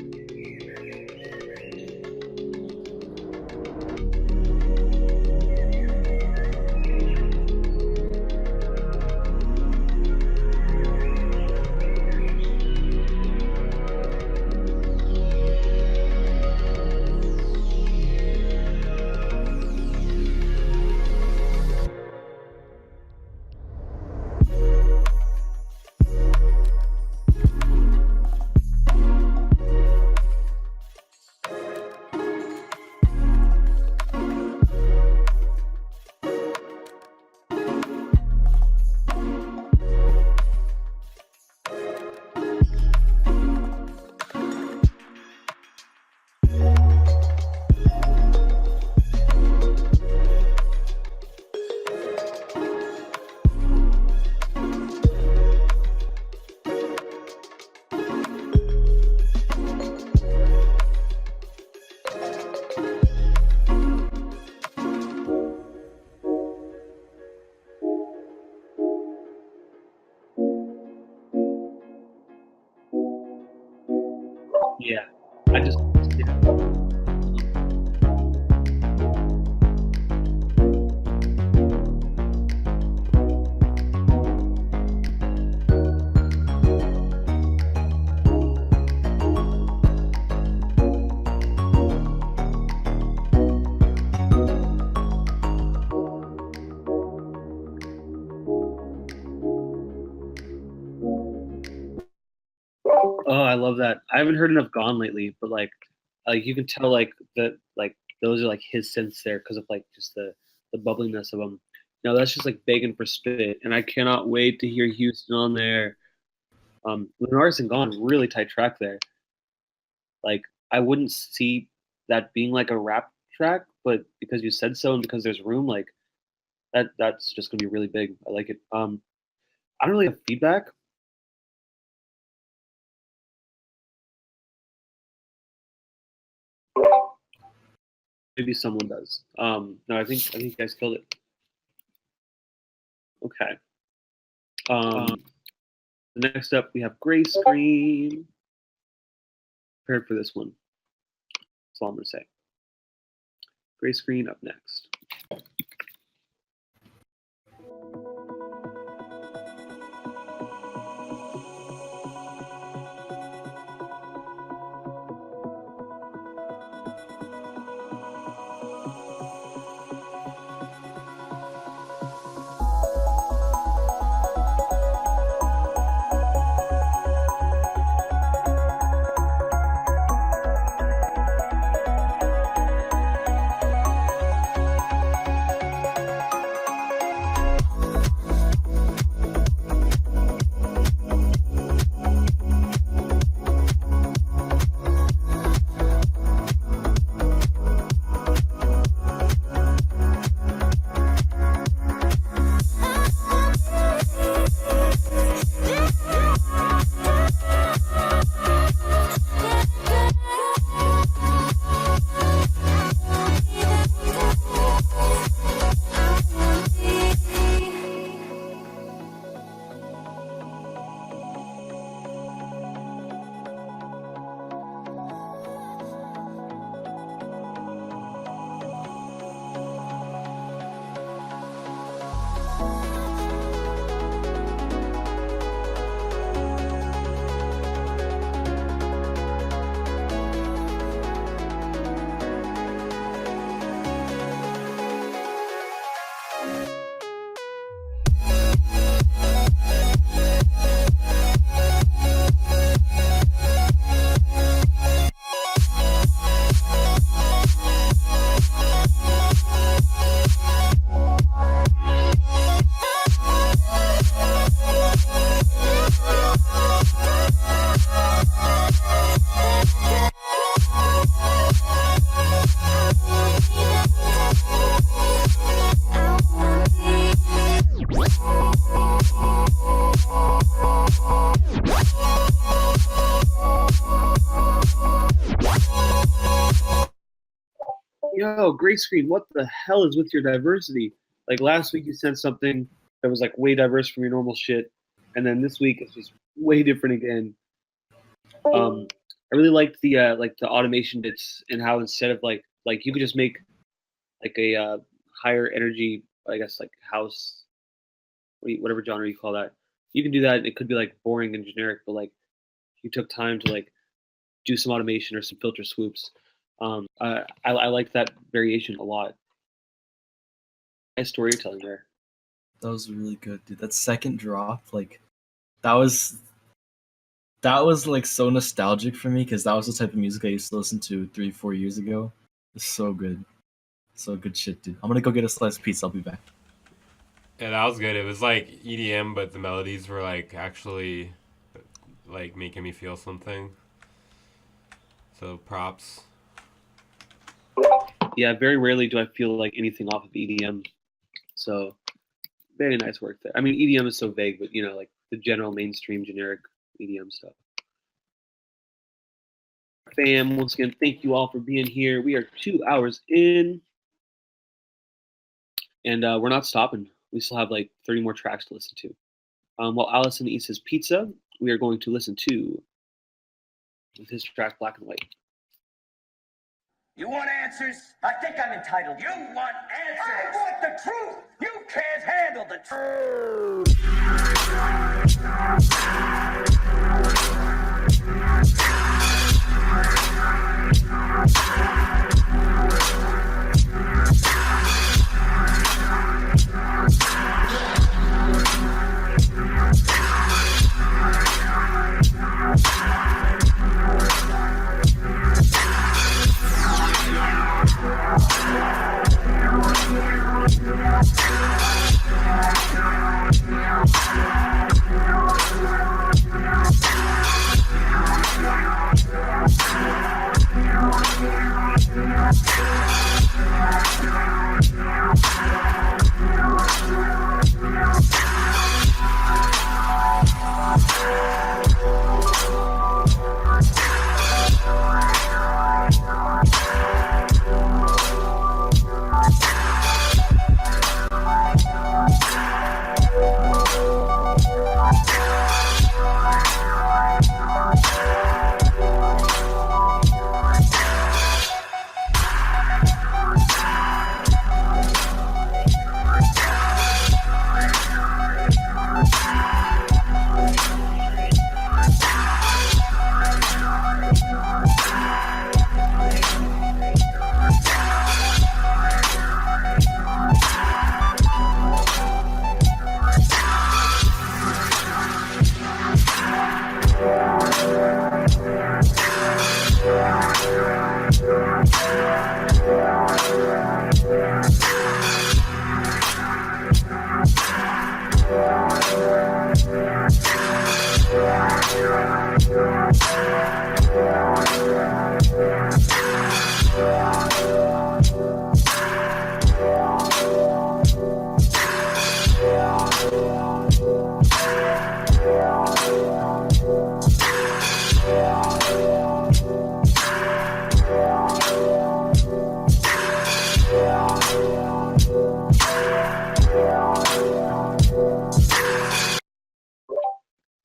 Yeah, I just Oh, I love that. I haven't heard enough Gone lately, but like you can tell that those are like his synths there because of like just the bubbliness of them. No, that's just like begging for spit, and I cannot wait to hear Houston on there. Lunaris and Gone, really tight track there. Like I wouldn't see that being like a rap track, but because you said so and because there's room, like that's just gonna be really big. I like it. I don't really have feedback. Maybe someone does. No, I think you guys killed it. Okay. Next up we have Gray Screen. Prepared for this one. That's all I'm gonna say. Gray Screen up next. yo, Gray Screen, what the hell is with your diversity? Like last week you sent something that was like way diverse from your normal shit, and then this week it's just way different again. I really liked the automation bits and how instead of like you could just make like a higher energy, I guess like house, whatever genre you call that. You can do that. And it could be like boring and generic, but like you took time to like do some automation or some filter swoops. I like that variation a lot. Nice storytelling there. That was really good, dude. That second drop, like, that was like so nostalgic for me because that was the type of music I used to listen to 3-4 years ago. It's so good, so good shit, dude. I'm gonna go get a slice of pizza. I'll be back. Yeah, that was good. It was like EDM, but the melodies were like actually like making me feel something. So props. Yeah, very rarely do I feel like anything off of EDM. So very nice work there. I mean, EDM is so vague, but you know, like the general mainstream generic EDM stuff. Fam, once again, thank you all for being here. We are 2 hours in, and we're not stopping. We still have like 30 more tracks to listen to. While Alasen eats his pizza, we are going to listen to his track Black and White. You want answers? I think I'm entitled. You want answers? I want the truth! You can't handle the truth!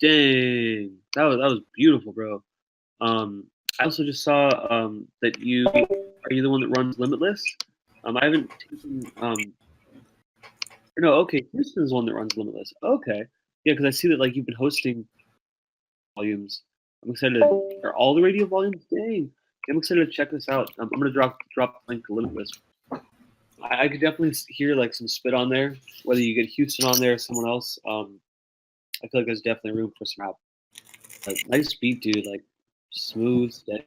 Dang, that was beautiful, bro. I also just saw that you are you the one that runs Limitless? I haven't taken or no, okay, Houston's the one that runs Limitless. Okay, yeah, because I see that like you've been hosting volumes. I'm excited. Are all the radio volumes? Dang, I'm excited to check this out. I'm gonna drop the link to Limitless. I could definitely hear like some spit on there. Whether you get Houston on there or someone else, I feel like there's definitely room for some rap. Like nice beat, dude. Like smooth, steady.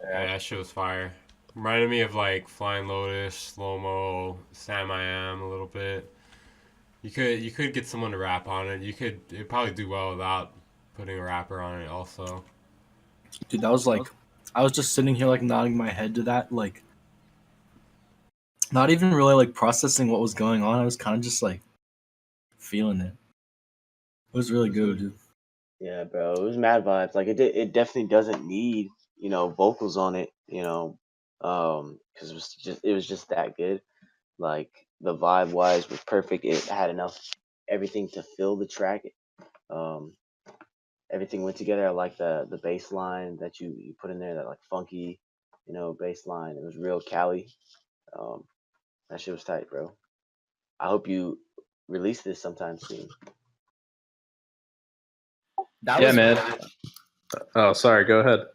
Yeah, that shit was fire. Reminded me of like Flying Lotus, Slow Mo, Sam I Am a little bit. You could get someone to rap on it. It'd probably do well without putting a rapper on it also. Dude, that was like, I was just sitting here like nodding my head to that, like not even really like processing what was going on. I was kind of just like feeling it. It was really good, dude. Yeah, bro, it was mad vibes. Like it definitely doesn't need vocals on it, because it was just that good. Like the vibe wise was perfect. It had enough everything to fill the track. Um, Everything went together. I like the bass line that you put in there, that like funky, bass line. It was real Cali. Um, that shit was tight, bro. I hope you release this sometime soon. That Yeah, was man. Oh, sorry. Go ahead.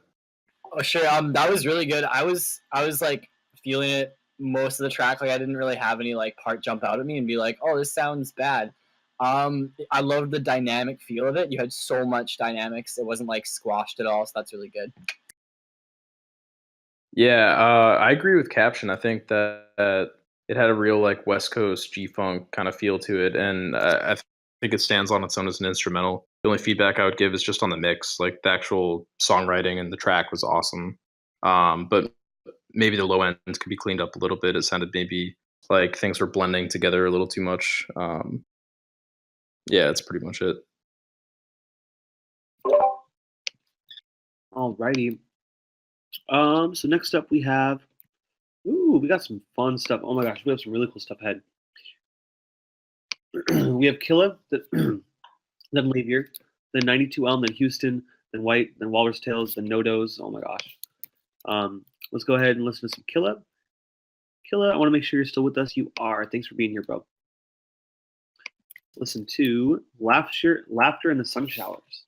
Oh, sure. That was really good. I was like feeling it most of the track. Like I didn't really have any like part jump out at me and be like, oh, this sounds bad. I loved the dynamic feel of it. You had so much dynamics. It wasn't like squashed at all. So that's really good. Yeah, I agree with Caption. I think that it had a real like West Coast G funk kind of feel to it, and I think it stands on its own as an instrumental. The only feedback I would give is just on the mix. Like the actual songwriting and the track was awesome, but maybe the low end could be cleaned up a little bit. It sounded maybe like things were blending together a little too much. Yeah, that's pretty much it. Alrighty. So next up we have, we got some fun stuff. Oh my gosh, we have some really cool stuff ahead. We have Killa, then Lavier, then 92 Elm, then Houston, then White, then Walrus Tales, then Nodos. Oh my gosh. Let's go ahead and listen to some Killa. Killa, I want to make sure you're still with us. You are. Thanks for being here, bro. Listen to Laughter in the Sun Showers.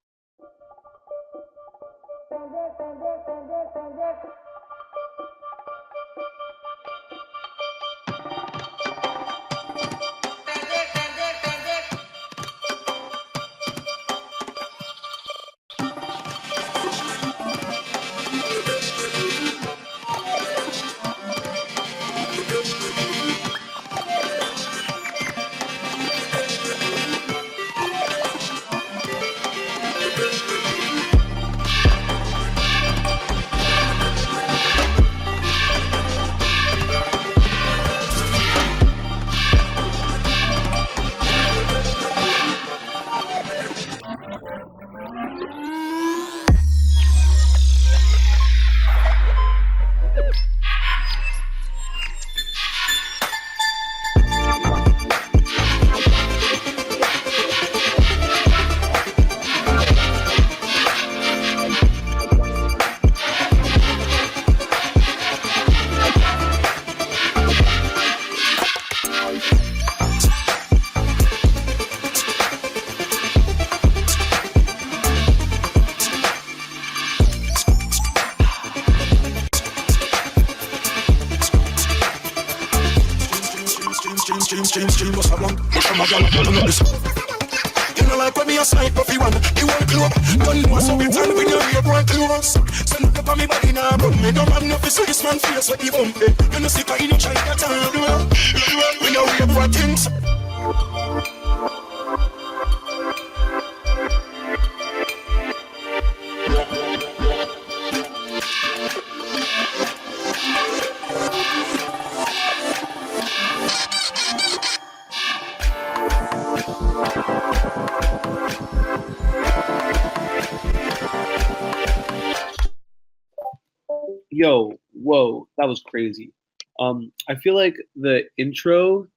Yo, whoa, that was crazy. I feel like the intro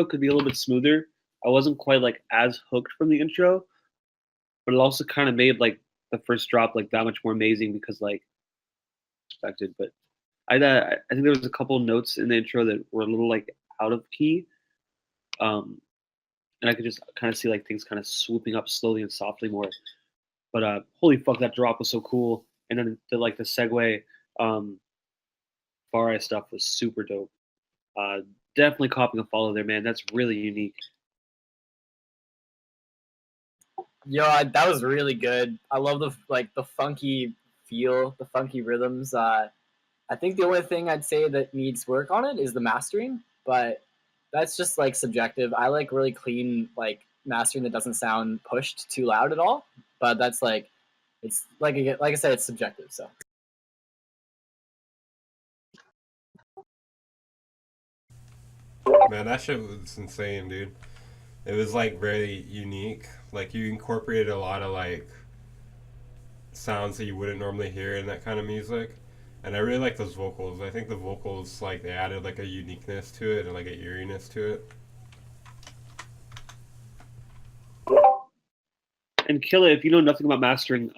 could be a little bit smoother. I wasn't quite like as hooked from the intro, but it also kind of made like the first drop like that much more amazing because like expected. But I think there was a couple notes in the intro that were a little like out of key, and I could just kind of see like things kind of swooping up slowly and softly more. But holy fuck, that drop was so cool. And then the segue Far Eye stuff was super dope. Definitely copying a follow there, man. That's really unique. Yo, that was really good. I love the funky feel, the funky rhythms. I think the only thing I'd say that needs work on it is the mastering, but that's just like subjective. I like really clean like mastering that doesn't sound pushed too loud at all. But that's like, it's like I said, it's subjective. So. Man, that shit was insane, dude. It was like very unique. Like you incorporated a lot of like sounds that you wouldn't normally hear in that kind of music. And I really like those vocals. I think the vocals, like, they added like a uniqueness to it and like an eeriness to it. And Killa, if you know nothing about mastering,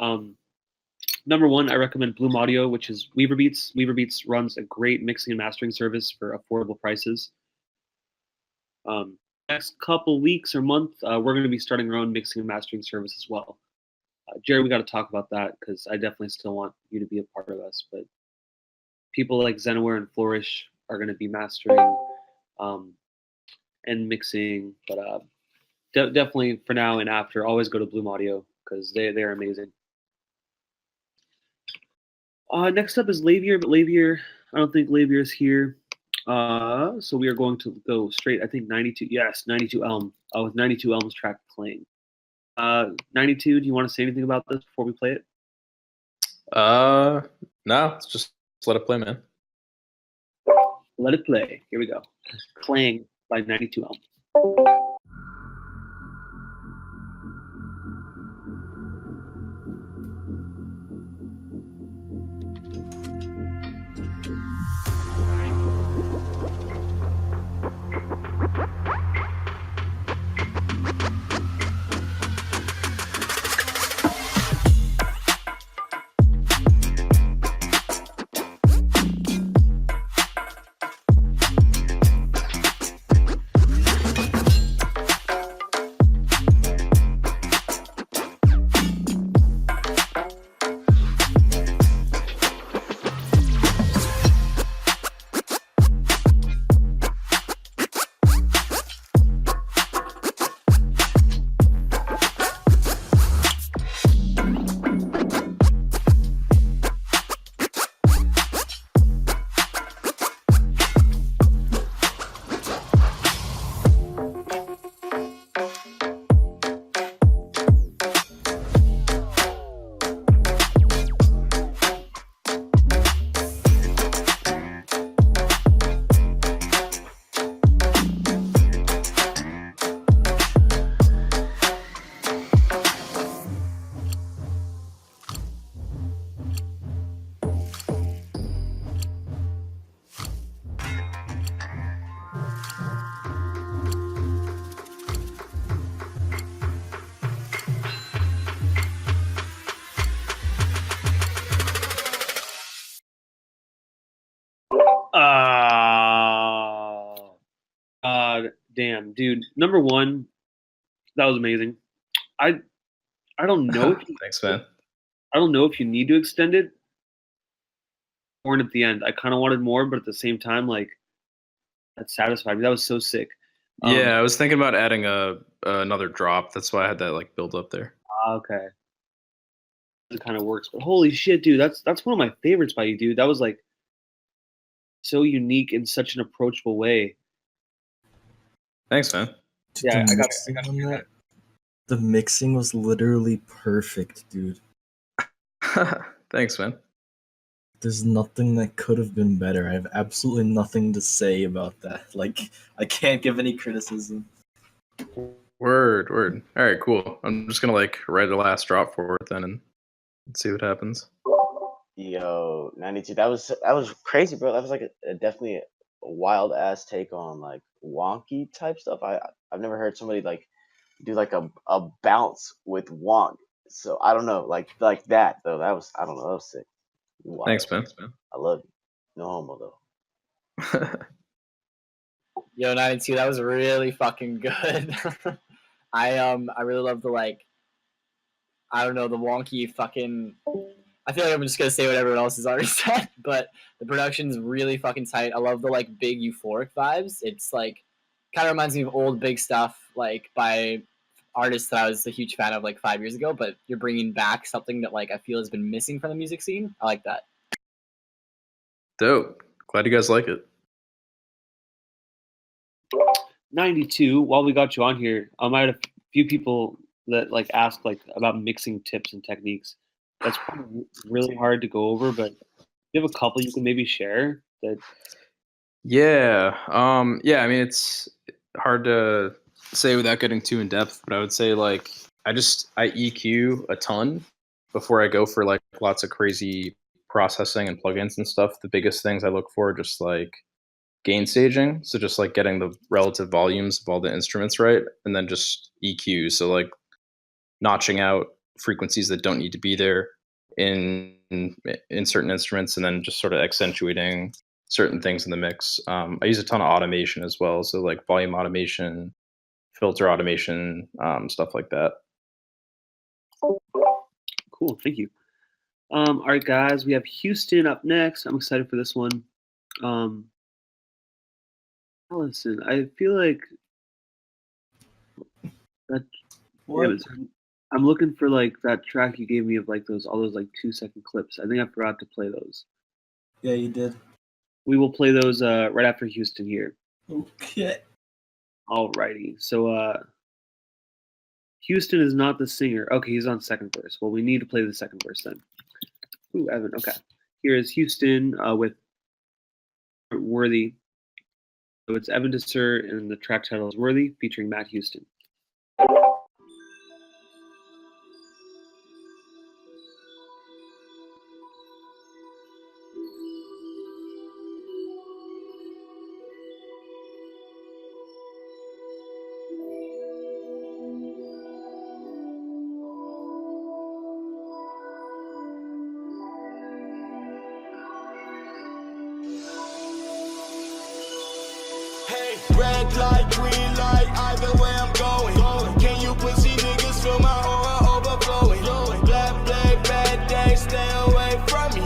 number one, I recommend Bloom Audio, which is Weaver Beats. Weaver Beats runs a great mixing and mastering service for affordable prices. Next couple weeks or month, we're going to be starting our own mixing and mastering service as well. Jerry, we got to talk about that because I definitely still want you to be a part of us. But people like Zenaware and Flourish are going to be mastering and mixing. But definitely for now and after, always go to Bloom Audio because they're amazing. Next up is Lavier, but Lavier, I don't think Lavier is here. So we are going to go straight, I think 92, yes, 92 Elm, with 92 Elm's track playing. 92, do you want to say anything about this before we play it? No, let's just let it play, man. Let it play. Here we go. Playing by 92 Elm. Damn, dude. Number one, that was amazing. I don't know. Thanks, man. I don't know if you need to extend it. Or at the end, I kind of wanted more, but at the same time, like that satisfied me. That was so sick. Yeah, I was thinking about adding another drop. That's why I had that like build up there. Okay. It kind of works, but holy shit, dude, that's one of my favorites by you, dude. That was like so unique in such an approachable way. Thanks, man. Yeah, I got that. The mixing was literally perfect, dude. Thanks, man. There's nothing that could have been better. I have absolutely nothing to say about that. Like, I can't give any criticism. Word. All right, cool. I'm just gonna like write the last drop for it then and see what happens. Yo, 92. That was crazy, bro. That was like definitely a wild ass take on like wonky type stuff. I've never heard somebody like do like a bounce with wonk. So I don't know, like that though. That was, I don't know, that was sick. Wow. Thanks, man. I love you. No homo though. Yo, 92, that was really fucking good. I really love the like, I don't know, the wonky fucking. I feel like I'm just gonna say what everyone else has already said, but the production's really fucking tight. I love the like big euphoric vibes. It's like kind of reminds me of old big stuff like by artists that I was a huge fan of like 5 years ago. But you're bringing back something that like I feel has been missing from the music scene. I like that. Dope. Glad you guys like it. 92. While we got you on here, I had a few people that like asked like about mixing tips and techniques. That's probably really hard to go over, but you have a couple you can maybe share that. Yeah. Yeah, I mean it's hard to say without getting too in depth, but I would say like I EQ a ton. before I go for like lots of crazy processing and plugins and stuff, the biggest things I look for are just like gain staging. So just like getting the relative volumes of all the instruments right, and then just EQ. So like notching out frequencies that don't need to be there in certain instruments, and then just sort of accentuating certain things in the mix. I use a ton of automation as well, so like volume automation, filter automation, stuff like that. Cool, thank you. All right, guys, we have Houston up next. I'm excited for this one. Alasen, I feel like that. What? I'm looking for like that track you gave me of like all those like 2-second clips. I think I forgot to play those. Yeah, you did. We will play those right after Houston here. Okay. Alrighty. So Houston is not the singer. Okay, he's on second verse. Well, we need to play the second verse then. Ooh, Evan. Okay. Here is Houston with Worthy. So it's Evan Dessert, and the track title is Worthy, featuring Matt Houston. Hey, red light, green light, either way I'm going. Can you pussy niggas feel my aura overflowing? Black, bad day, stay away from me.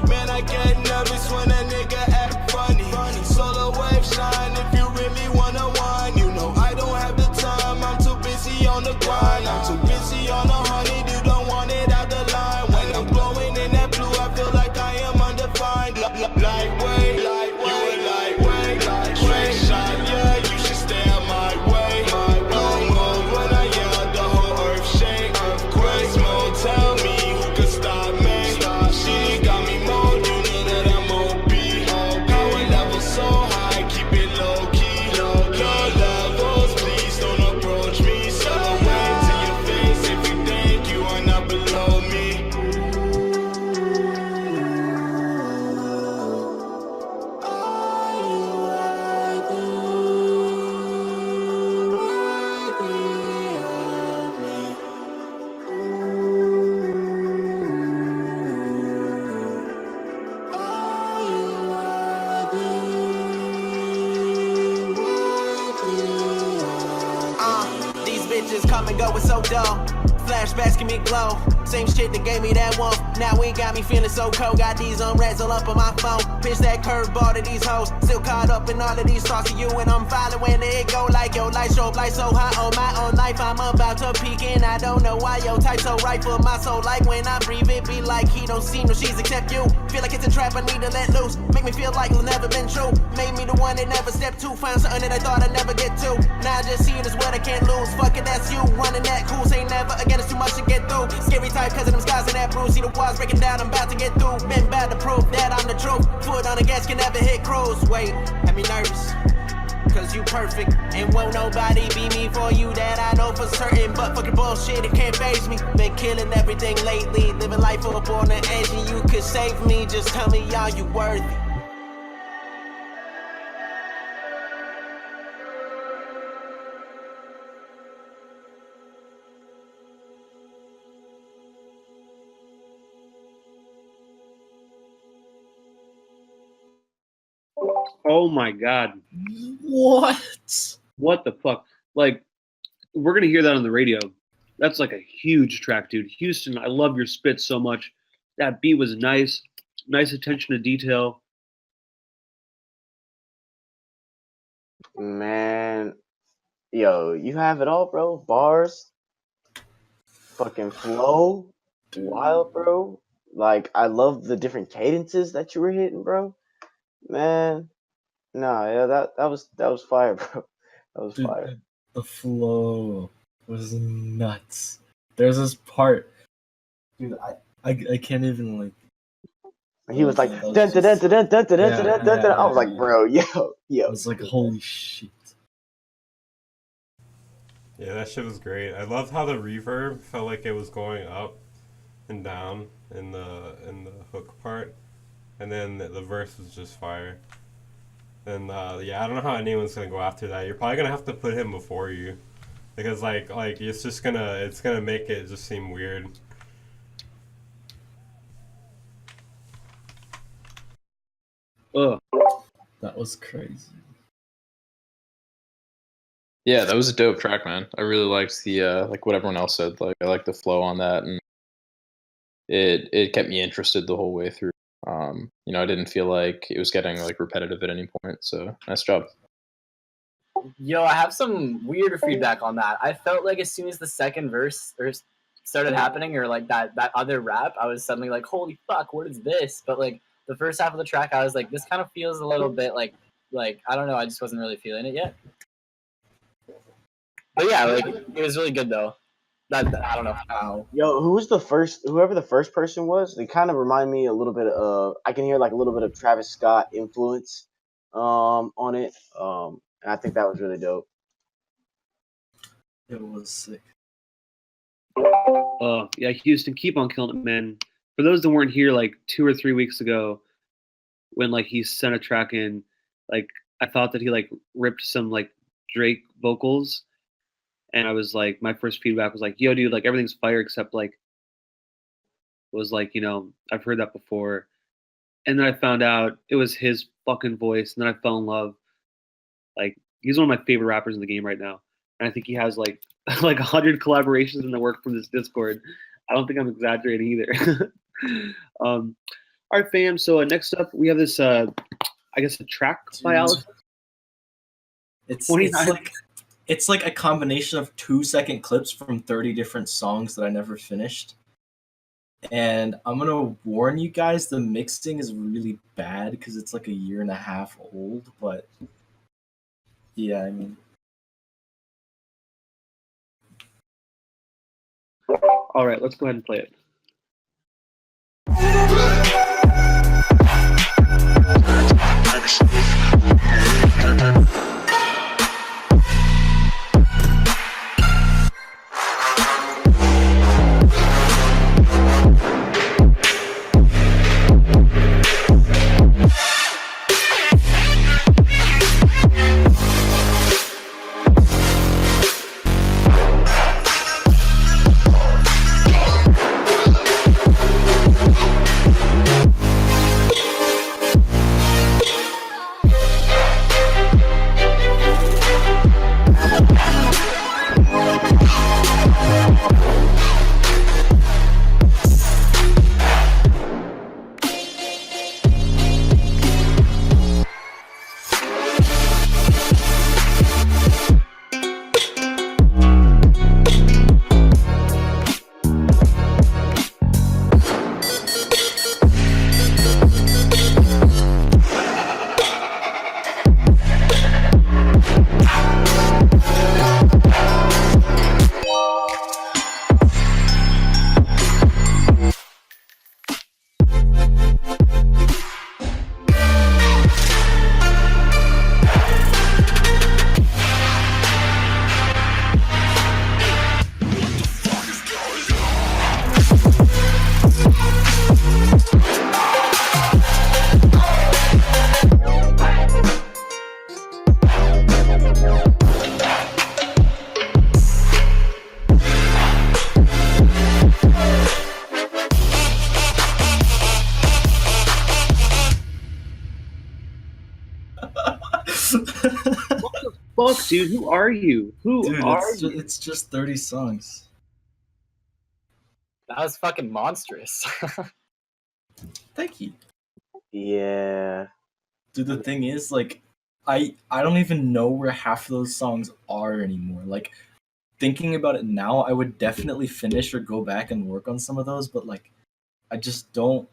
Man, I get nervous when a nigga act funny. Solar wave shine if you really wanna whine. You know I don't have the time, I'm too busy on the grind. I'm too busy on the honey, you don't want it out the line. When I'm glowing in that blue, I feel like I am undefined. Lightweight, you a lightweight, straight shot, yeah, you should stay on my way. Blue moon, when I yell, the whole earth shake. Grace mode, tell me who could stop me. She got me more, you know that I'm OP. Power level so high, keep it low key. Low levels, please don't approach me. So away to your face if you think you are not below me. These bitches come and go, it's so dumb. Flashbacks give me glow. Same shit that gave me that one. Now it got me feeling so cold. Got these unreds all up on my phone. Pitch that curveball to these hoes. Still caught up in all of these thoughts of you, and I'm following it go like yo. Light show up, light so high on my own life. I'm about to peak, and I don't know why yo tight so right for my soul. Like when I breathe, it be like he don't see no she's except you. Feel like it's a trap, I need to let loose. Make me feel like it's never been true. Made me the one that never stepped to. Found something that I thought I'd never get to. Now I just see it as what I can't lose. Fuck it, that's you. Running that cool. Say never again, it's too much to get through. Scary type, cause of them skies and that bruise. See the walls breaking down, I'm about to get through. Been bad to prove that I'm the truth. Foot on the gas can never hit cruise. Wait, had me nervous. Cause you perfect, and won't nobody be me for you, that I know for certain. But fucking bullshit, it can't faze me. Been killing everything lately, living life up on the edge, and you could save me. Just tell me, are you worthy? Oh my god. What? What the fuck? Like, we're gonna hear that on the radio. That's like a huge track, dude. Houston, I love your spit so much. That beat was nice. Nice attention to detail. Man, yo, you have it all, bro. Bars, fucking flow, wild, bro. Like, I love the different cadences that you were hitting, bro. Man, nah, yeah, that was fire, bro. That was Dude, fire. the flow was nuts. There's this part, dude. I can't even like. He was like, that dun, was dun, dun, just- dun, dun, dun, dun, dun, dun, dun, dun. I was like, yeah. bro, yo. I was like, holy shit. Yeah, that shit was great. I loved how the reverb felt like it was going up. and down in the hook part, and then the verse was just fire. And yeah, I don't know how anyone's gonna go after that. You're probably gonna have to put him before you, because like it's gonna make it just seem weird. Ugh. That was crazy. Yeah, that was a dope track, man. I really liked the like what everyone else said. Like I liked the flow on that, and it kept me interested the whole way through. You know, I didn't feel like it was getting like repetitive at any point. So nice job. Yo, I have some weird feedback on that. I felt like as soon as the second verse started happening, or like that other rap, I was suddenly like, "Holy fuck, what is this?" But like the first half of the track, I was like, "This kind of feels a little bit like I don't know." I just wasn't really feeling it yet. But yeah, like it was really good though. I don't know how. Yo, whoever the first person was, they kind of remind me a little bit of, I can hear like a little bit of Travis Scott influence on it. And I think that was really dope. It was sick. Yeah, Houston, keep on killing it, man. For those that weren't here like 2 or 3 weeks ago, when like he sent a track in, like I thought that he like ripped some like Drake vocals, and I was like, my first feedback was like, yo, dude, like everything's fire except like was like, I've heard that before. And then I found out it was his fucking voice, and then I fell in love. Like he's one of my favorite rappers in the game right now, and I think he has like like 100 collaborations in the work from this Discord. I don't think I'm exaggerating either. All right, fam. So next up, we have this, I guess, a track by Alasen. It's like a combination of 2-second clips from 30 different songs that I never finished. And I'm gonna warn you guys, the mixing is really bad because it's like a year and a half old. But yeah, I mean, all right, let's go ahead and play it. Fuck, dude, who are you? Who are you? It's just 30 songs. That was fucking monstrous. Thank you. Yeah. Dude, the thing is, like, I don't even know where half of those songs are anymore. Like, thinking about it now, I would definitely finish or go back and work on some of those, but like, I just don't.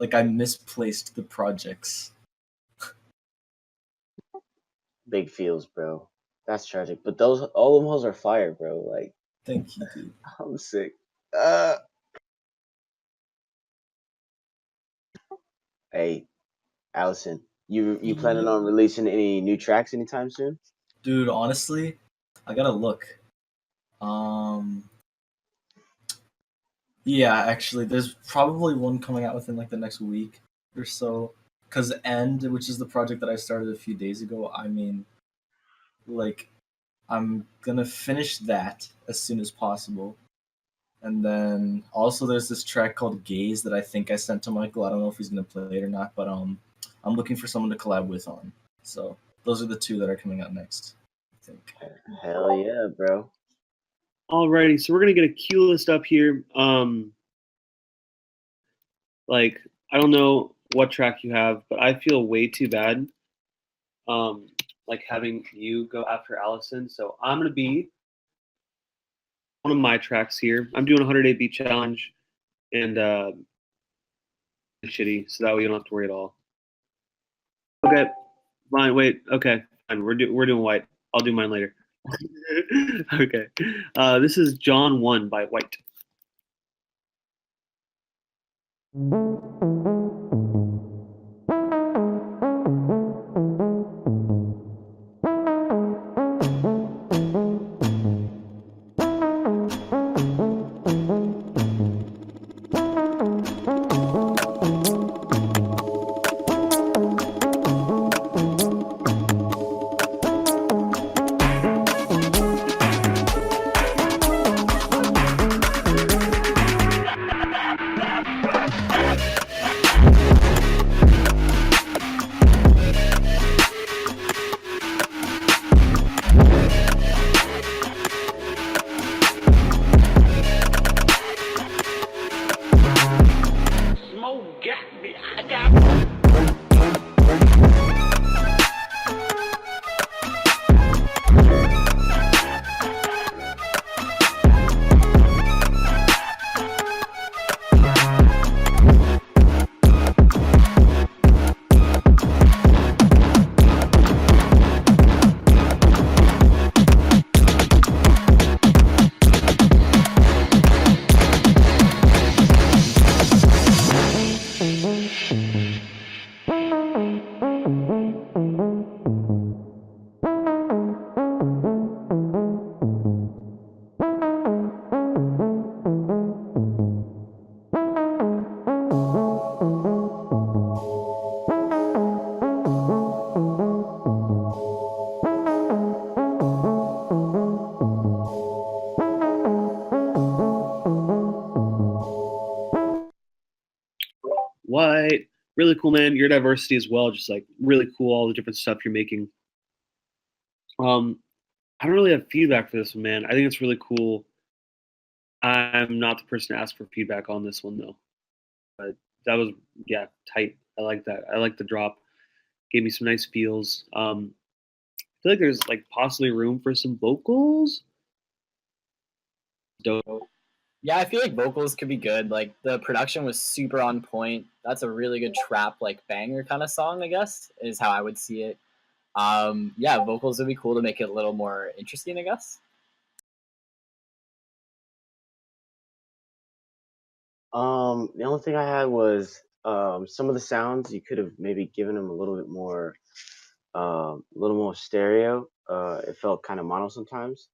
Like, I misplaced the projects. Big feels, bro. That's tragic. But all of those are fire, bro. Like, thank you, dude. I'm sick. Hey, Alasen, you planning on releasing any new tracks anytime soon? Dude, honestly, I gotta look. Yeah, actually, there's probably one coming out within like the next week or so. Cause End, which is the project that I started a few days ago, I mean, like, I'm gonna finish that as soon as possible. And then also there's this track called Gaze that I think I sent to Michael. I don't know if he's gonna play it or not, but I'm looking for someone to collab with on. So those are the two that are coming out next, I think. Hell yeah, bro. Alrighty, so we're gonna get a cue list up here. Like, I don't know what track you have, but I feel way too bad. Like having you go after Alasen. So I'm gonna be one of my tracks here. I'm doing a 100-day beat challenge, and shitty, so that way you don't have to worry at all. Okay, fine. Wait. Okay, fine. We're doing white. I'll do mine later. Okay. This is John 1 by White. White. Really cool, man. Your diversity as well. Just like really cool, all the different stuff you're making. I don't really have feedback for this one, man. I think it's really cool. I'm not the person to ask for feedback on this one though. But that was tight. I like that. I like the drop. Gave me some nice feels. I feel like there's like possibly room for some vocals. Dope. Yeah, I feel like vocals could be good. Like the production was super on point. That's a really good trap like banger kind of song, I guess, is how I would see it. Yeah, vocals would be cool to make it a little more interesting, I guess. The only thing I had was some of the sounds you could have maybe given them a little more stereo. It felt kind of mono sometimes.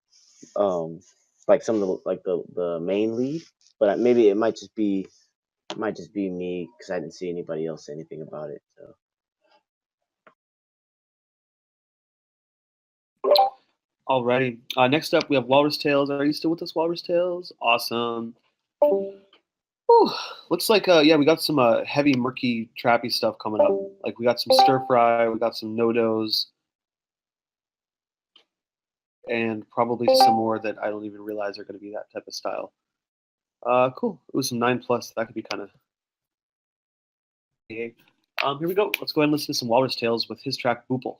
Like some of the main lead, but maybe it might just be me because I didn't see anybody else say anything about it. So. Alrighty. Next up, we have Walrus Tales. Are you still with us, Walrus Tales? Awesome. Whew. Looks like, we got some heavy, murky, trappy stuff coming up. Like, we got some stir fry, we got some no-dos, and probably some more that I don't even realize are going to be that type of style. Cool. It was some 9+. That could be kind of. Here we go. Let's go ahead and listen to some Walrus Tales with his track Boople.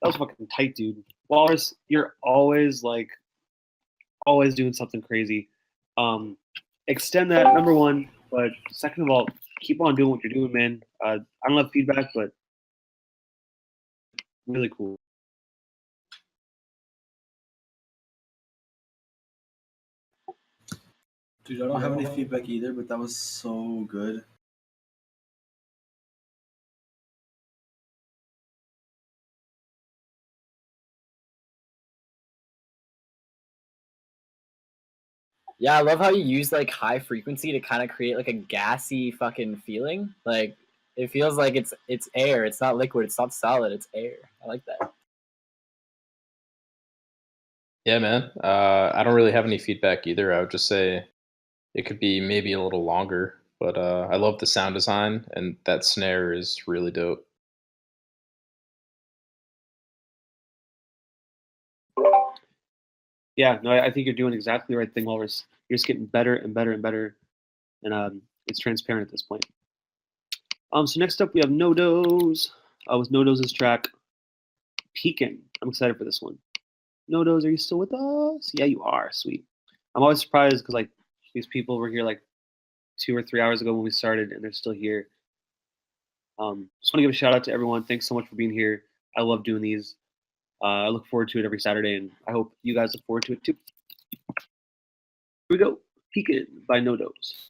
That was fucking tight, dude. Walrus, you're always doing something crazy. Extend that, number one, but second of all, keep on doing what you're doing, man. I don't have feedback, but really cool. Dude, I don't have any feedback either, but that was so good. Yeah, I love how you use like high frequency to kind of create like a gassy fucking feeling. Like it feels like it's air. It's not liquid. It's not solid. It's air. I like that. Yeah, man. I don't really have any feedback either. I would just say it could be maybe a little longer, but I love the sound design, and that snare is really dope. Yeah, no, I think you're doing exactly the right thing, Walrus. You're just getting better and better and better, and it's transparent at this point. So next up we have Nodos with Nodos' track Pekin. I'm excited for this one. Nodos, are you still with us? Yeah, you are. Sweet. I'm always surprised because like these people were here like 2 or 3 hours ago when we started, and they're still here. Just want to give a shout out to everyone. Thanks so much for being here. I love doing these. I look forward to it every Saturday, and I hope you guys look forward to it too. Here we go. Pekin by Nodos.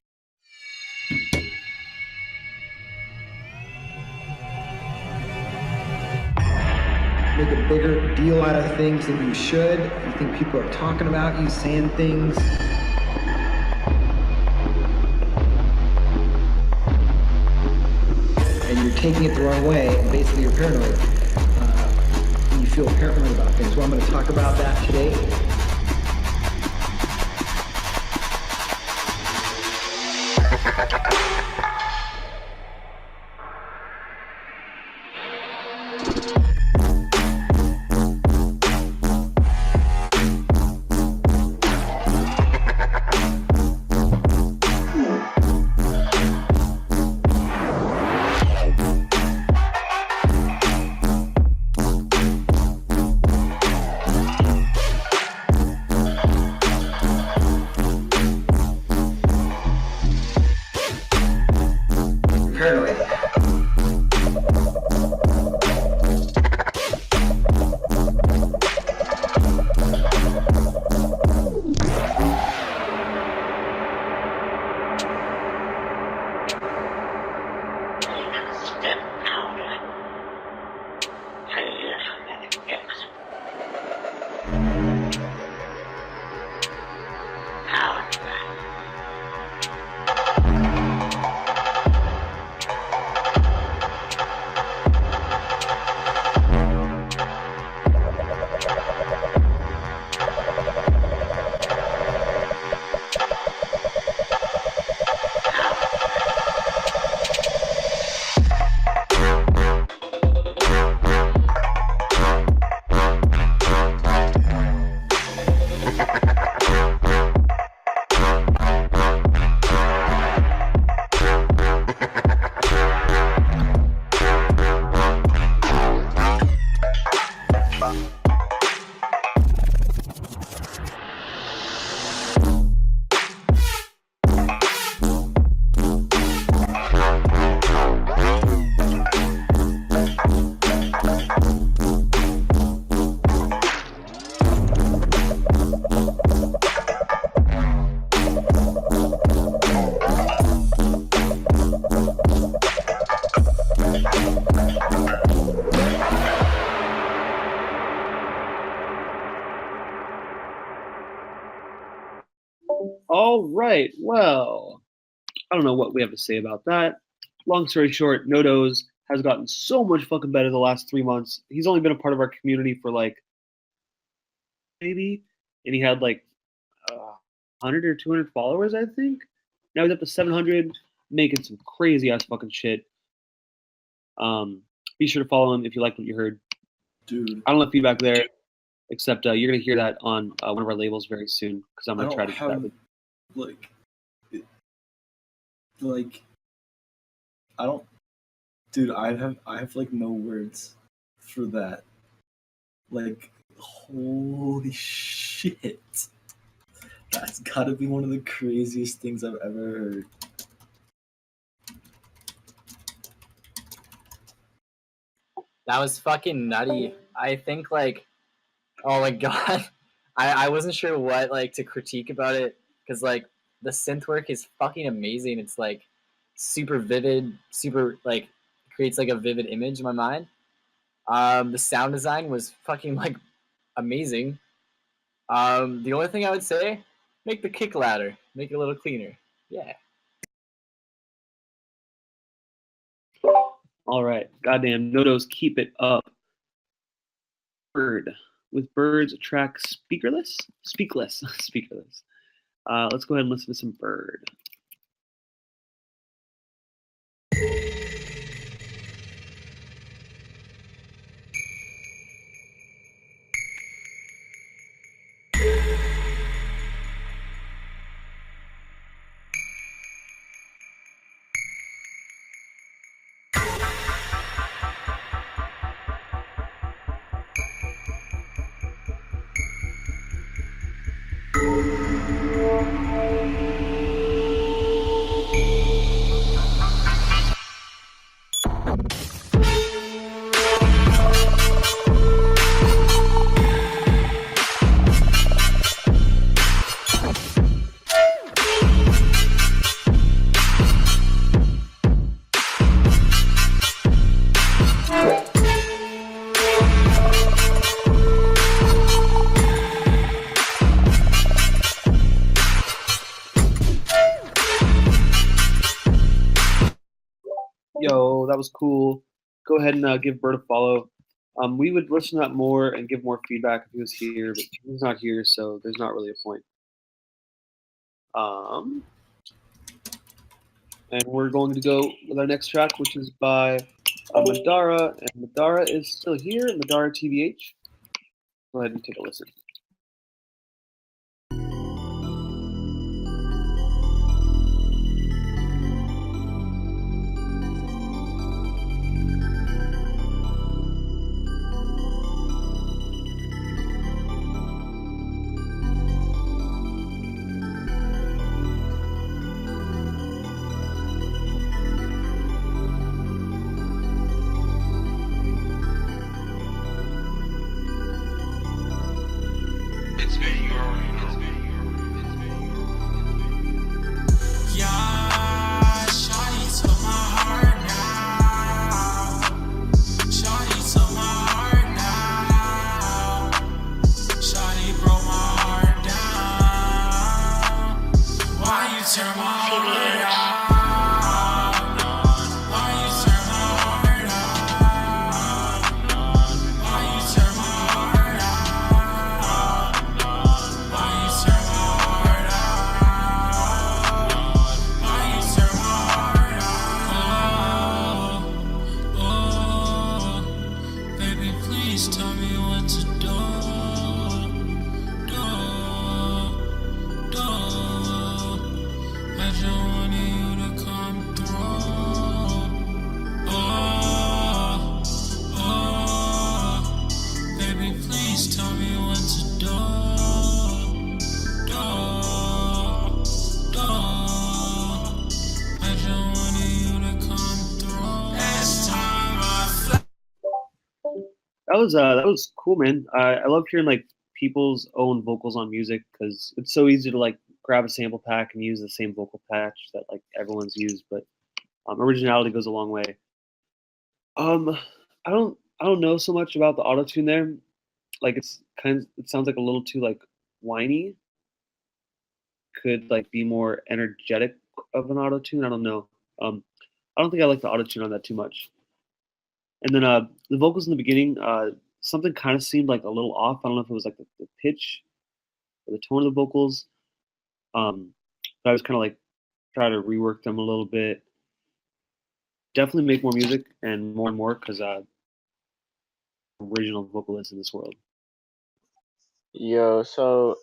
Make a bigger deal out of things than you should. You think people are talking about you, saying things. And you're taking it the wrong way, and basically you're paranoid. And you feel paranoid about things. Well, I'm going to talk about that today. All right. Well, I don't know what we have to say about that. Long story short, Nodos has gotten so much fucking better the last 3 months. He's only been a part of our community for like maybe, and he had like 100 or 200 followers, I think. Now he's up to 700, making some crazy ass fucking shit. Be sure to follow him if you like what you heard. Dude, I don't have feedback there, except you're gonna hear that on one of our labels very soon because I'm gonna try to get that. I don't, dude. I have like no words for that. Like, holy shit. That's gotta be one of the craziest things I've ever heard. That was fucking nutty. I think like, oh my god, I wasn't sure what like to critique about it because like the synth work is fucking amazing. It's like super vivid, super like creates like a vivid image in my mind. The sound design was fucking like amazing. The only thing I would say, make the kick louder, make it a little cleaner. Yeah. All right. Goddamn. Nodos, keep it up. Bird. With Bird's track Speakerless? Speakless. Speakerless. Let's go ahead and listen to some Bird. Yo, that was cool. Go ahead and give Bert a follow. We would listen to that more and give more feedback if he was here, but he's not here, so there's not really a point. And we're going to go with our next track, which is by Madara, and Madara is still here, Madara TBH. Go ahead and take a listen. That was cool, man. I love hearing like people's own vocals on music because it's so easy to like grab a sample pack and use the same vocal patch that like everyone's used, but originality goes a long way. I don't know so much about the auto tune there. Like it sounds like a little too like whiny. Could like be more energetic of an auto tune. I don't know. I don't think I like the auto tune on that too much. And then the vocals in the beginning, something kind of seemed like a little off. I don't know if it was like the pitch or the tone of the vocals. But I was kind of like try to rework them a little bit. Definitely make more music and more because original vocalists in this world. Yo, so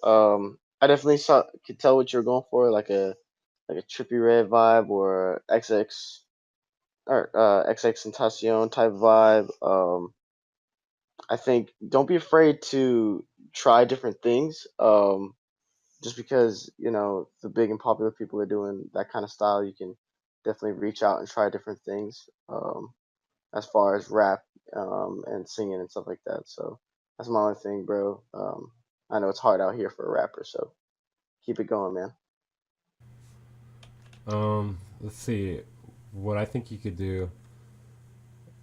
I definitely could tell what you're going for, like a Trippy Red vibe or XX or XX Tentacion type vibe. I think don't be afraid to try different things. Just because the big and popular people are doing that kind of style, you can definitely reach out and try different things. As far as rap and singing and stuff like that. So that's my only thing, bro. I know it's hard out here for a rapper, so keep it going, man. Let's see. What I think you could do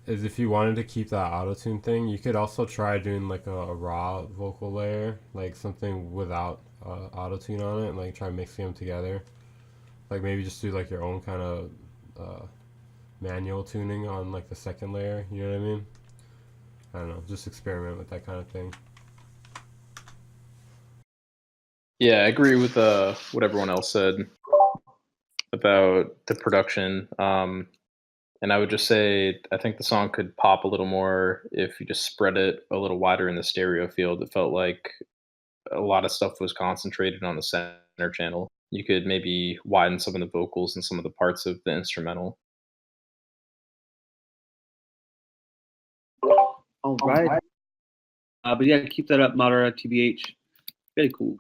is if you wanted to keep that auto-tune thing, you could also try doing like a raw vocal layer, like something without auto-tune on it, and like try mixing them together. Like maybe just do like your own kind of manual tuning on like the second layer, you know what I mean? I don't know, just experiment with that kind of thing. Yeah, I agree with what everyone else said about the production. And I would just say I think the song could pop a little more if you just spread it a little wider in the stereo field. It felt like a lot of stuff was concentrated on the center channel. You could maybe widen some of the vocals and some of the parts of the instrumental. All right. But yeah, keep that up, Madara TBH. Very cool.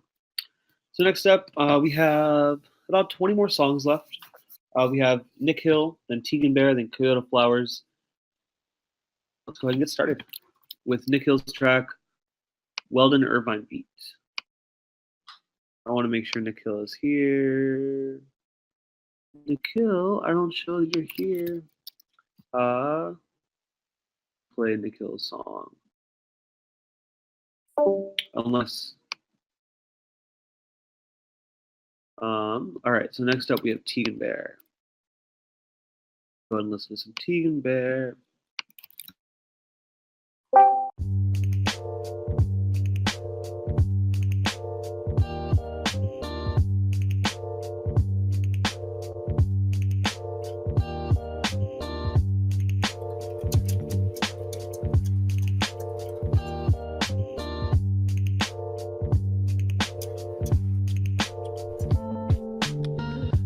So next up, we have about 20 more songs left. We have Nick Hill, then Tegan Bear, then Kyoto Flowers. Let's go ahead and get started with Nick Hill's track, Weldon Irvine Beat. I want to make sure Nick Hill is here. Nick Hill, I don't show you're here. Play Nick Hill's song. Unless... all right, so next up we have Tegan Bear. Go ahead and listen to some Tegan Bear.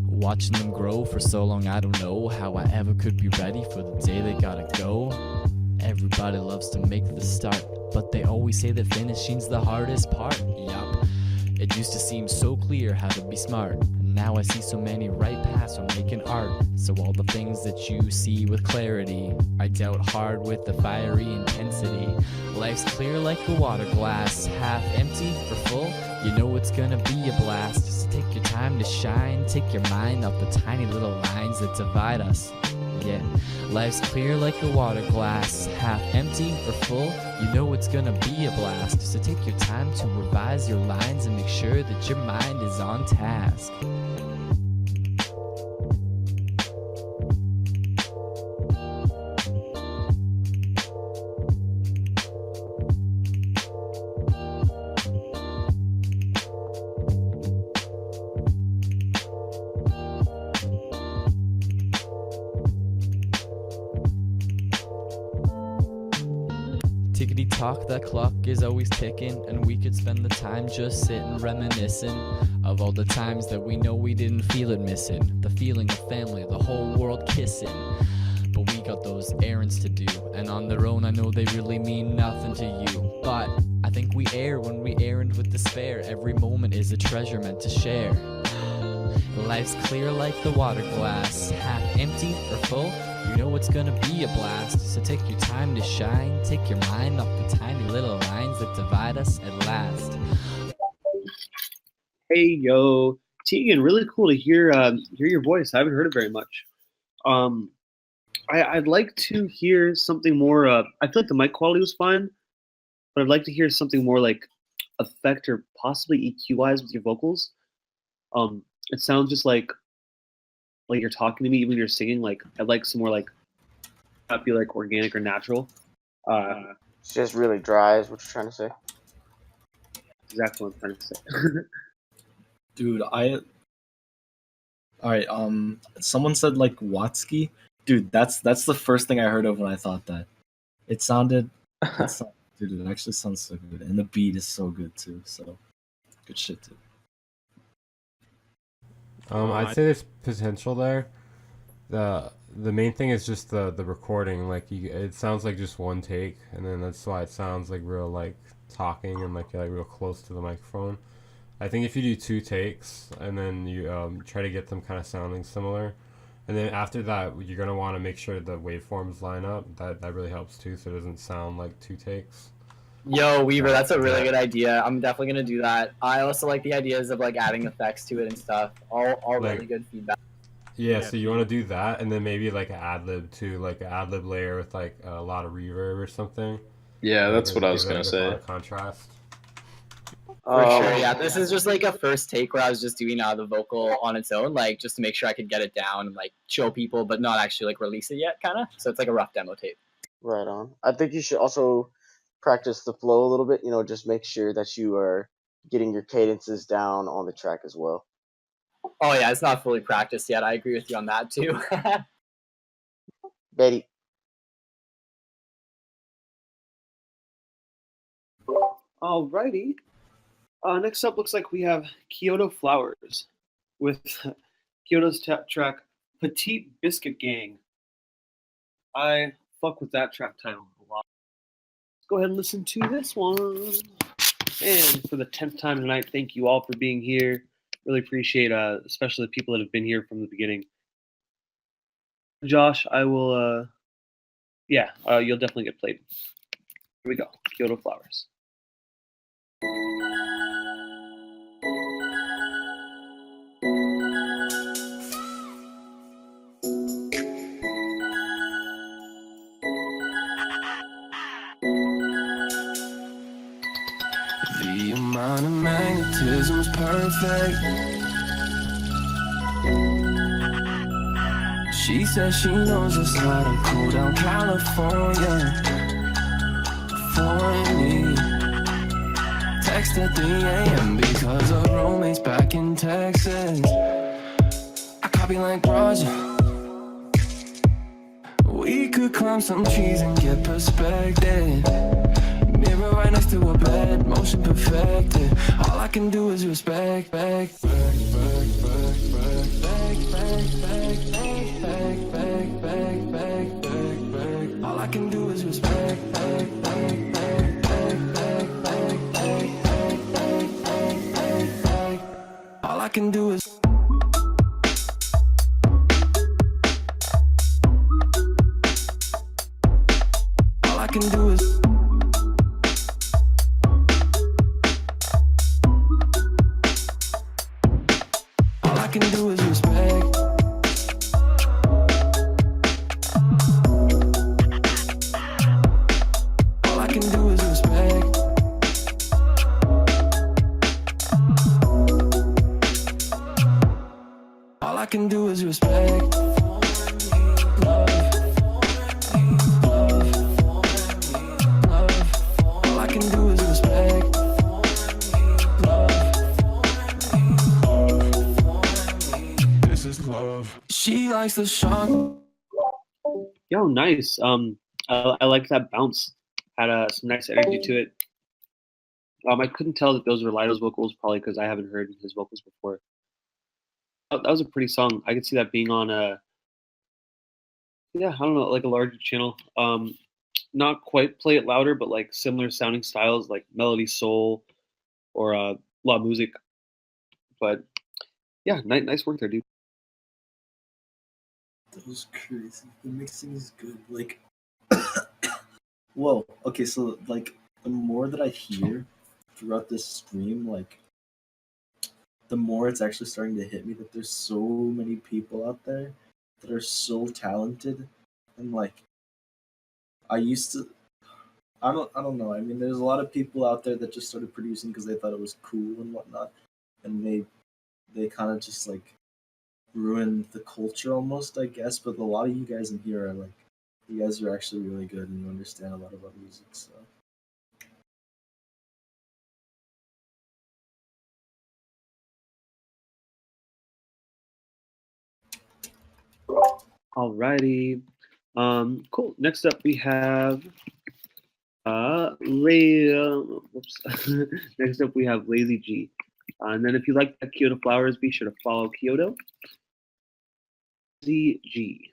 Watching them grow for so long, I don't know how I ever could be ready for the day they gotta go. Everybody loves to make the start, but they always say that finishing's the hardest part. Yup, it used to seem so clear how to be smart. Now I see so many right paths on making art. So all the things that you see with clarity, I doubt hard with the fiery intensity. Life's clear like a water glass, half empty or full, you know it's gonna be a blast. Just take your time to shine, take your mind off the tiny little lines that divide us. Yeah, life's clear like a water glass, half empty or full, you know it's gonna be a blast. So take your time to revise your lines and make sure that your mind is on task. Tickety talk, that clock is always ticking, and we could spend the time just sitting reminiscing of all the times that we know we didn't feel it missing. The feeling of family, the whole world kissing. But we got those errands to do, and on their own I know they really mean nothing to you. But I think we err when we errand with despair. Every moment is a treasure meant to share. Life's clear like the water glass, half empty or full, you know it's gonna be a blast. So take your time to shine, take your mind off the tiny little lines that divide us at last. Hey yo, Tegan, really cool to hear your voice. I haven't heard it very much. I'd like to hear something more. I feel like the mic quality was fine, but I'd like to hear something more like effect or possibly EQ wise with your vocals. It sounds just like you're talking to me when you're singing. Like I'd like some more like not be like organic or natural. It's just really dry, is what you're trying to say. Exactly what I'm trying to say. Dude, all right. Someone said like Watsky. Dude, that's the first thing I heard of when I thought that. It sounded. Dude, it actually sounds so good, and the beat is so good too. So good shit, dude. I'd say there's potential there. the main thing is just the recording. Like it sounds like just one take, and then that's why it sounds like real like talking and like you're like real close to the microphone. I think if you do 2 takes and then you try to get them kind of sounding similar, and then after that you're gonna want to make sure the waveforms line up. That really helps too, so it doesn't sound like 2 takes. Yo, Weaver, that's a really good idea. I'm definitely gonna do that. I also like the ideas of like adding effects to it and stuff. All Like- really good feedback. Yeah, so you want to do that, and then maybe like an ad lib too, like an ad lib layer with like a lot of reverb or something. Yeah, that's what I was Give it, gonna like, a say. lot of contrast. For sure, yeah. This is just like a first take where I was just doing the vocal on its own, like just to make sure I could get it down and like show people, but not actually like release it yet, kind of. So it's like a rough demo tape. Right on. I think you should also practice the flow a little bit. Just make sure that you are getting your cadences down on the track as well. Oh yeah, it's not fully practiced yet. I agree with you on that too. Betty. Alrighty. Next up, looks like we have Kyoto Flowers with Kyoto's track Petite Biscuit Gang. I fuck with that track title a lot. Let's go ahead and listen to this one. And for the 10th time tonight, thank you all for being here. Really appreciate, especially the people that have been here from the beginning. Josh, I will, you'll definitely get played. Here we go. Kyoto Flowers. The amount of magnetism's perfect. She says she knows just how to cool down California for me. Text at 3 a.m. because her roommate's back in Texas. I copy like Roger. We could climb some trees and get perspective. Mirror right next to a bed, motion perfected. All I can do is respect, back. All I can do is respect, all I can do is. All I can do is. All I can do is respect. All I can do is respect. All I can do is respect. Love. All I can do is respect. This is love. She likes the shock. Yo, nice. I like that bounce. Had some nice energy to it. I couldn't tell that those were Lido's vocals, probably because I haven't heard his vocals before. That was a pretty song. I could see that being on I don't know, like a larger channel. Not quite Play It Louder, but like similar sounding styles like Melody Soul or La Music. But yeah, nice work there, dude. That was crazy. The mixing is good. Like, whoa. Okay, so like the more that I hear throughout this stream, like the more it's actually starting to hit me that there's so many people out there that are so talented, and like I don't know. I mean, there's a lot of people out there that just started producing because they thought it was cool and whatnot, and they kind of just like ruined the culture almost, I guess. But a lot of you guys in here are like, you guys are actually really good and you understand a lot about music. So Alrighty. Cool. Next up we have Next up we have Lazy G. And then if you like the Kyoto Flowers, be sure to follow Kyoto. Lazy G.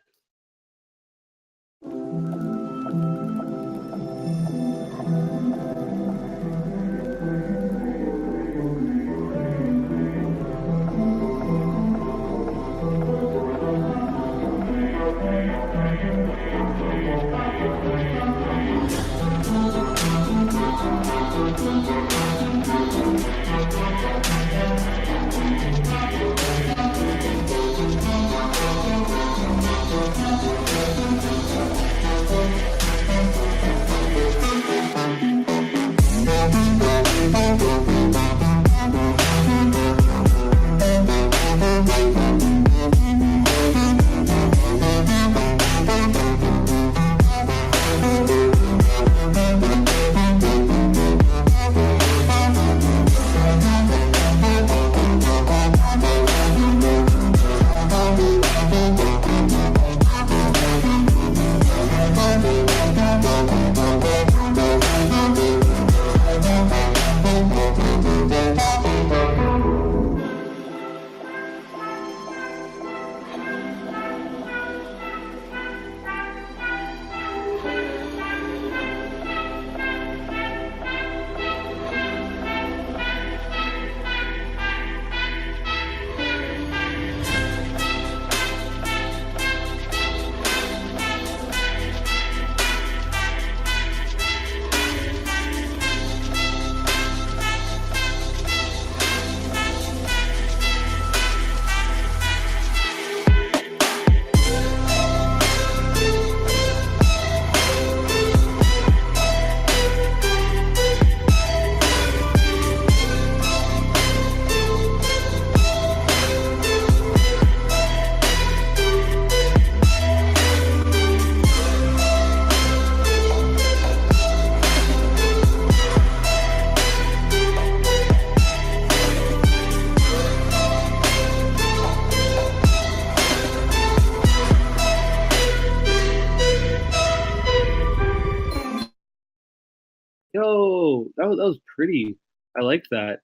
Yo, that was pretty. I liked that.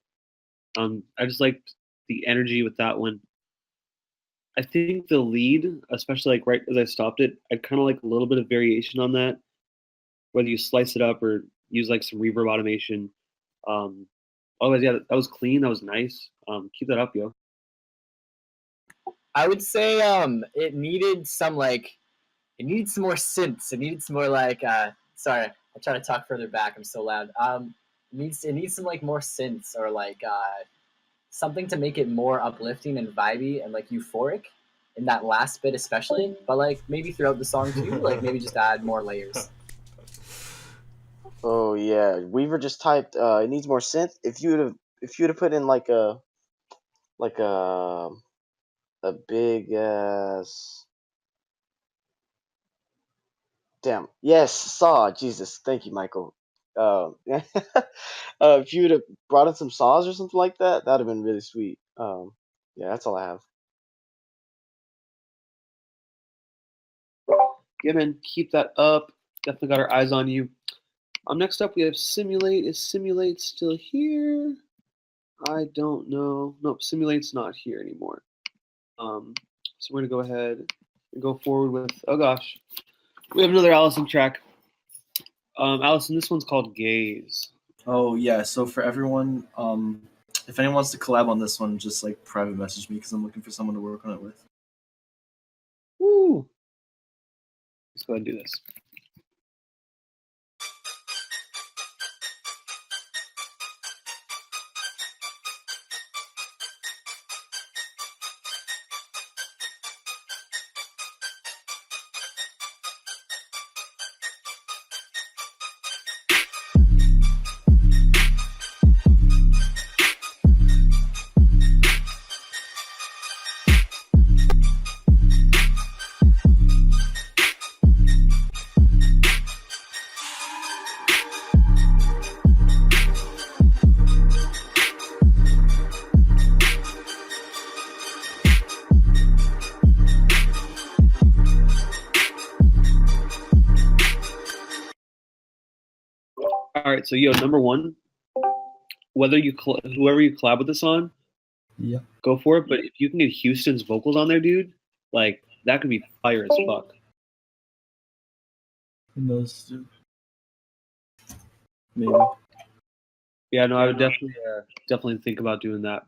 I just liked the energy with that one. I think the lead, especially like right as I stopped it, I kind of like a little bit of variation on that, whether you slice it up or use like some reverb automation. Um, Otherwise, yeah, that was clean. That was nice. Keep that up, yo. I would say it needed some like it needed some more synths. It needed some more like sorry, I'll try to talk further back. I'm so loud. It needs some like more synths or like something to make it more uplifting and vibey and like euphoric in that last bit especially. But like maybe throughout the song too, like maybe just add more layers. Oh yeah, Weaver just typed. It needs more synth. If you would have put in like a big ass. Damn. Yes, saw. Jesus, thank you, Michael. If you would have brought in some saws or something like that, that'd have been really sweet. Yeah, that's all I have. Yeah, man, keep that up. Definitely got our eyes on you. Next up, we have Simulate. Is Simulate still here? I don't know. Nope, Simulate's not here anymore. So we're gonna go ahead and go forward with. Oh gosh, we have another Alasen track. Alasen, this one's called Gaze. Oh yeah, so for everyone, if anyone wants to collab on this one, just like private message me because I'm looking for someone to work on it with. Woo! Let's go ahead and do this. All right, so yo, number one, whoever you collab with this on, yeah, go for it. But if you can get Houston's vocals on there, dude, like that could be fire as fuck. Who knows, dude? Maybe. Yeah, no, I would definitely think about doing that.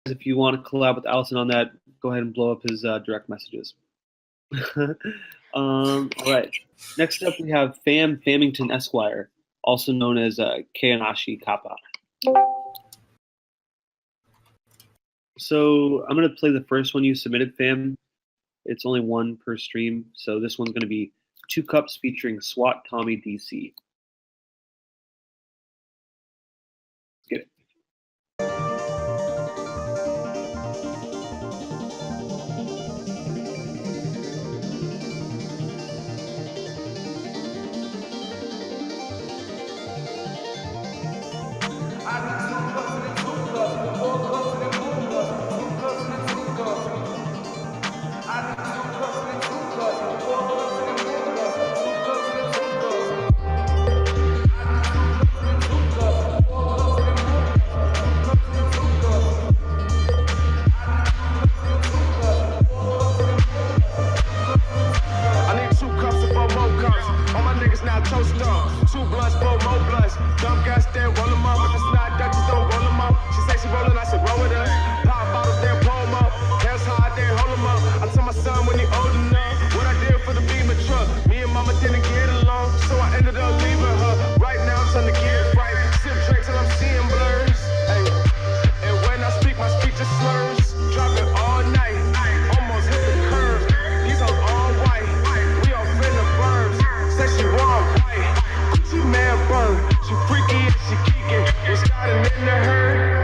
If you want to collab with Alasen on that, go ahead and blow up his direct messages. All right. Next up, we have Famington Esquire, also known as Kayanashi Kappa. So I'm going to play the first one you submitted, Fam. It's only one per stream, so this one's going to be 2 Cups featuring SWAT Tommy DC. Let's get it. I need 2 cups and 4 more cups. All my niggas now toast up. 2 blunts, 4 more blunts. Dumb guys, then roll them up. If it's not Dutch, just don't roll them up. She say she rollin', I said roll with her. Pop bottles, then pull them up. Hands high, then hold them up. I told my son when he old enough what I did for the Beamer truck. Me and mama didn't get along, so I ended up leaving her. Right now I'm trying to get right. Sip drink till I'm seeing blurs. Hey. And when I speak, my speech is slurs. Drop it all night. Almost hit the curve. These hoes all white. We all finna burns. Say she want white. Gucci man burn. She freaky and she geeking. It's starting in the herd.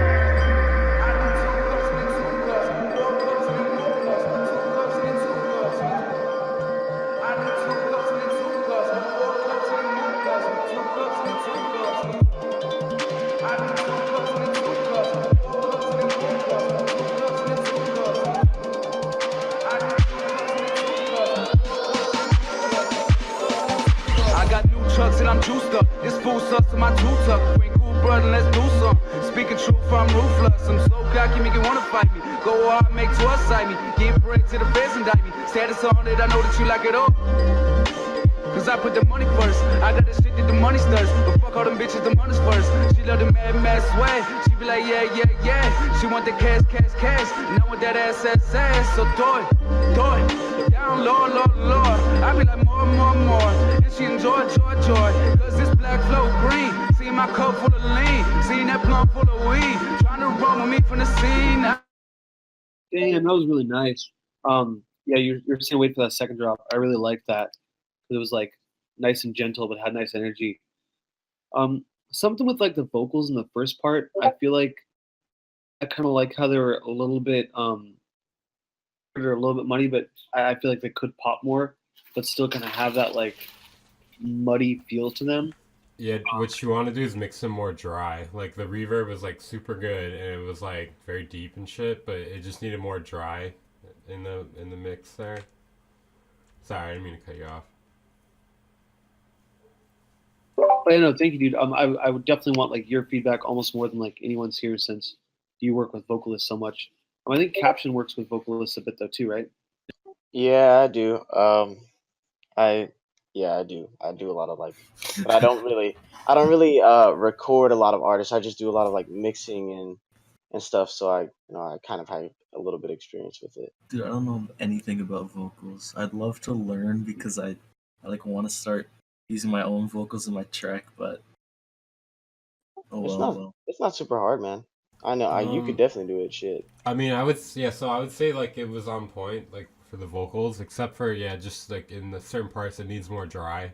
I got new trucks and I'm juiced up. This fool sucks in my two-tuck. You ain't cool, brother, let's do some. Speaking truth, I'm ruthless. I'm so cocky, make you wanna fight me. Go hard, make two side me. Give bread to the feds and indict me. Status on it, I know that you like it all. Cause I put the money first. I got the shit that the money stirs. But fuck all them bitches, the money's first. She love the mad swag. She be like, yeah. She want the cash. And I want that ass. So do it. Down low. I be like more. And she enjoy. Cause this black flow green. See my cup full of lean. See that plum full of weed. Trying to run with me from the scene. Damn, that was really nice. Yeah, you're saying wait for that second drop. I really liked that. It was like nice and gentle, but had nice energy. Something with like the vocals in the first part. I feel like I kind of like how they were a little bit muddy, but I feel like they could pop more, but still kind of have that like muddy feel to them. Yeah, what you want to do is mix them more dry. Like the reverb was like super good and it was like very deep and shit, but it just needed more dry in the mix there. Sorry, I didn't mean to cut you off. But yeah, no, thank you, dude. I would definitely want like your feedback almost more than like anyone's here since you work with vocalists so much. I think Capshun works with vocalists a bit though too, right? Yeah, I do. I do. I do a lot of like, but I don't really record a lot of artists. I just do a lot of like mixing and stuff. So I kind of have a little bit of experience with it. Dude, I don't know anything about vocals. I'd love to learn because I like want to start using my own vocals in my track, but It's not super hard, man. I know you could definitely do it. Shit. I mean, I would say like it was on point, like for the vocals, except for just like in the certain parts it needs more dry,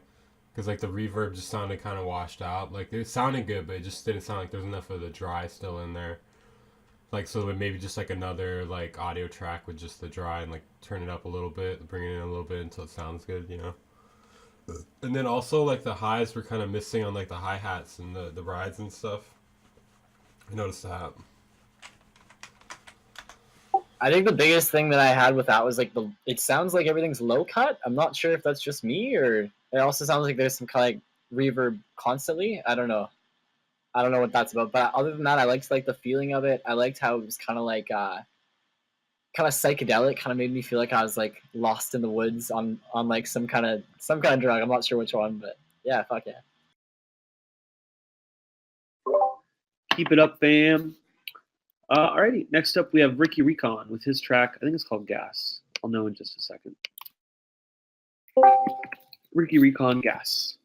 because like the reverb just sounded kind of washed out. Like it sounded good, but it just didn't sound like there was enough of the dry still in there. Like so, maybe just like another like audio track with just the dry and like turn it up a little bit, bring it in a little bit until it sounds good, you know. And then also like the highs were kind of missing on like the hi-hats and the rides and stuff. I noticed that. I think the biggest thing that I had with that was like it sounds like everything's low cut. I'm not sure if that's just me or it also sounds like there's some kind of like reverb constantly. I don't know what that's about. But other than that, I liked like the feeling of it. I liked how it was kind of like kind of psychedelic, kind of made me feel like I was like lost in the woods on like some kind of drug. I'm not sure which one, but yeah, fuck yeah. Keep it up, fam. Alrighty, next up we have Ricky Recon with his track. I think it's called Gas. I'll know in just a second. Ricky Recon, Gas.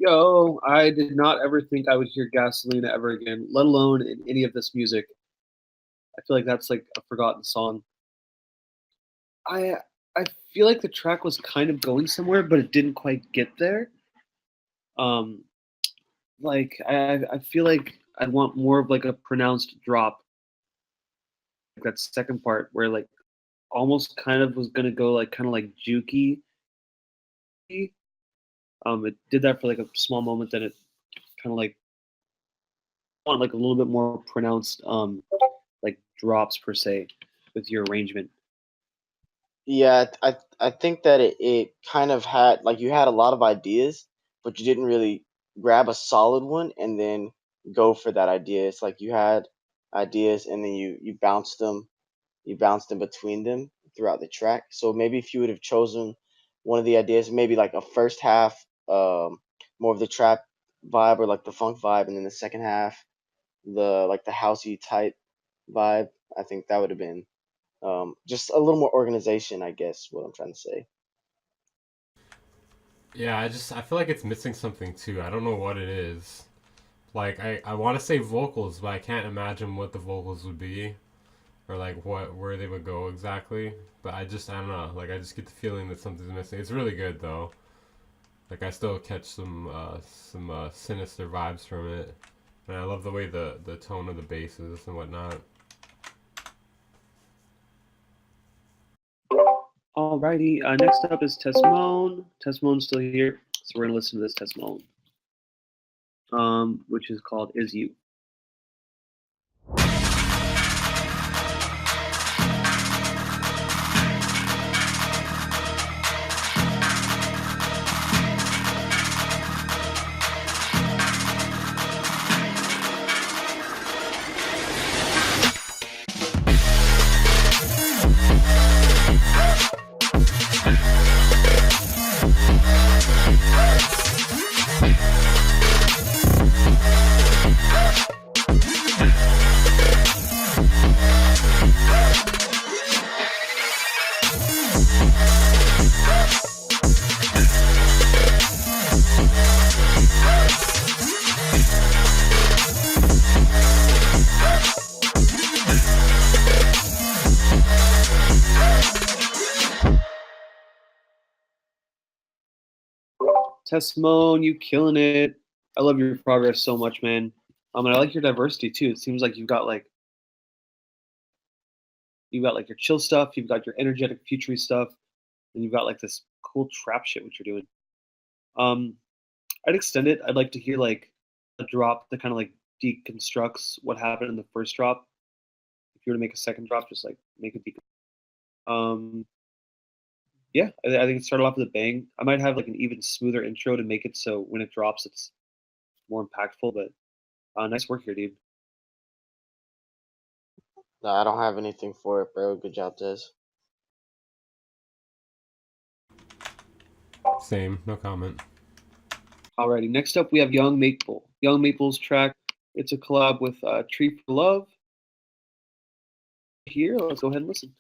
Yo, I did not ever think I would hear Gasolina ever again, let alone in any of this music. I feel like that's like a forgotten song. I feel like the track was kind of going somewhere, but it didn't quite get there. Like I feel like I'd want more of like a pronounced drop. Like that second part where like almost kind of was gonna go like kind of like jukey. It did that for like a small moment, then it kind of like want like a little bit more pronounced like drops per se with your arrangement. Yeah, I think that it kind of had like you had a lot of ideas, but you didn't really grab a solid one and then go for that idea. It's like you had ideas and then you bounced them between them throughout the track. So maybe if you would have chosen one of the ideas, maybe like a first half, more of the trap vibe or like the funk vibe, and then the second half, the like the housey type vibe. I think that would have been just a little more organization, I guess. What I'm trying to say. Yeah, I feel like it's missing something too. I don't know what it is. Like I want to say vocals, but I can't imagine what the vocals would be, or like where they would go exactly. But I don't know. Like I just get the feeling that something's missing. It's really good though. Like I still catch some sinister vibes from it, and I love the way the tone of the bass is and whatnot. Alrighty, next up is Tesmone. Tesmone's still here, so we're gonna listen to this Tesmone, which is called "Is You." Tessimone, you killing it. I love your progress so much, man. And I like your diversity too. It seems like you've got like your chill stuff, you've got your energetic futury stuff, and you've got like this cool trap shit what you're doing. I'd extend it. I'd like to hear like a drop that kind of like deconstructs what happened in the first drop. If you were to make a second drop, just like make it yeah, I think it started off with a bang. I might have like an even smoother intro to make it so when it drops, it's more impactful. But nice work here, dude. No, I don't have anything for it, bro. Good job, Des. Same, no comment. Alrighty, next up we have Young Maple. Young Maple's track. It's a collab with Tree for Love. Here, let's go ahead and listen.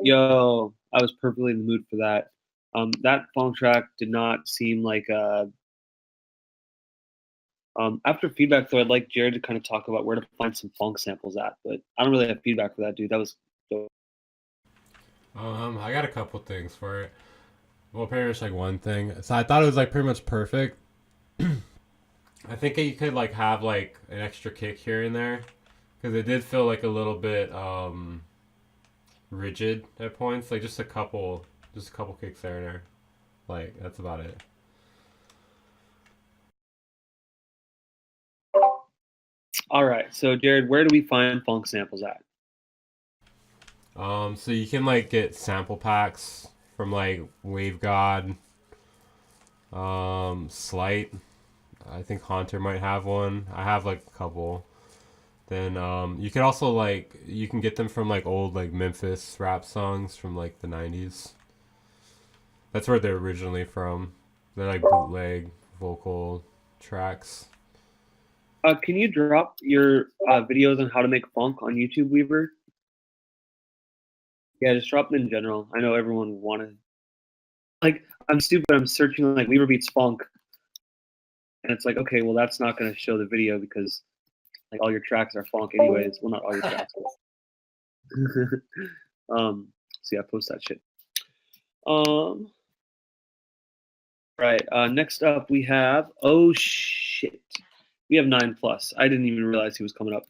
Yo, I was perfectly in the mood for that. That funk track did not seem like after feedback though, I'd like Jared to kind of talk about where to find some funk samples at, but I don't really have feedback for that, dude. That was dope. I got a couple things for it. Well, pretty much like one thing. So I thought it was like pretty much perfect. I think you could like have like an extra kick here and there, because it did feel like a little bit rigid at points. Like just a couple kicks there and there. Like that's about it. All right, so Jared, where do we find funk samples at? So you can like get sample packs from like Wave God, Slight. I think Haunter might have one. I have like a couple. Then you can also like you can get them from like old like Memphis rap songs from like the 90s. That's where they're originally from. They're like bootleg vocal tracks. Can you drop your videos on how to make funk on YouTube, Weaver? Yeah, just drop them in general. I know everyone wanted. Like, I'm stupid. I'm searching like Weaver beats funk, and it's like, okay, well, that's not going to show the video because like all your tracks are funk anyways. Well, not all your tracks. So yeah, post that shit. Right. Next up, we have oh shit. We have 9+. I didn't even realize he was coming up.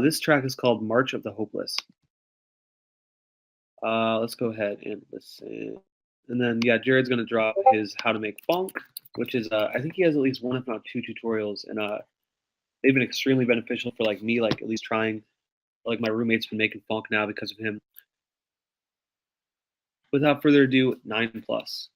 This track is called March of the Hopeless. Let's go ahead and listen. And then, yeah, Jared's going to drop his How to Make Funk, which is, I think he has at least one, if not two tutorials. And they've been extremely beneficial for, like, me, like, at least trying. Like, my roommate's been making funk now because of him. Without further ado, 9+.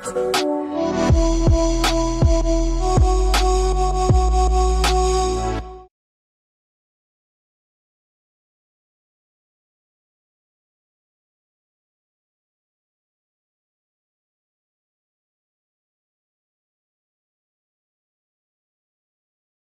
Thank you.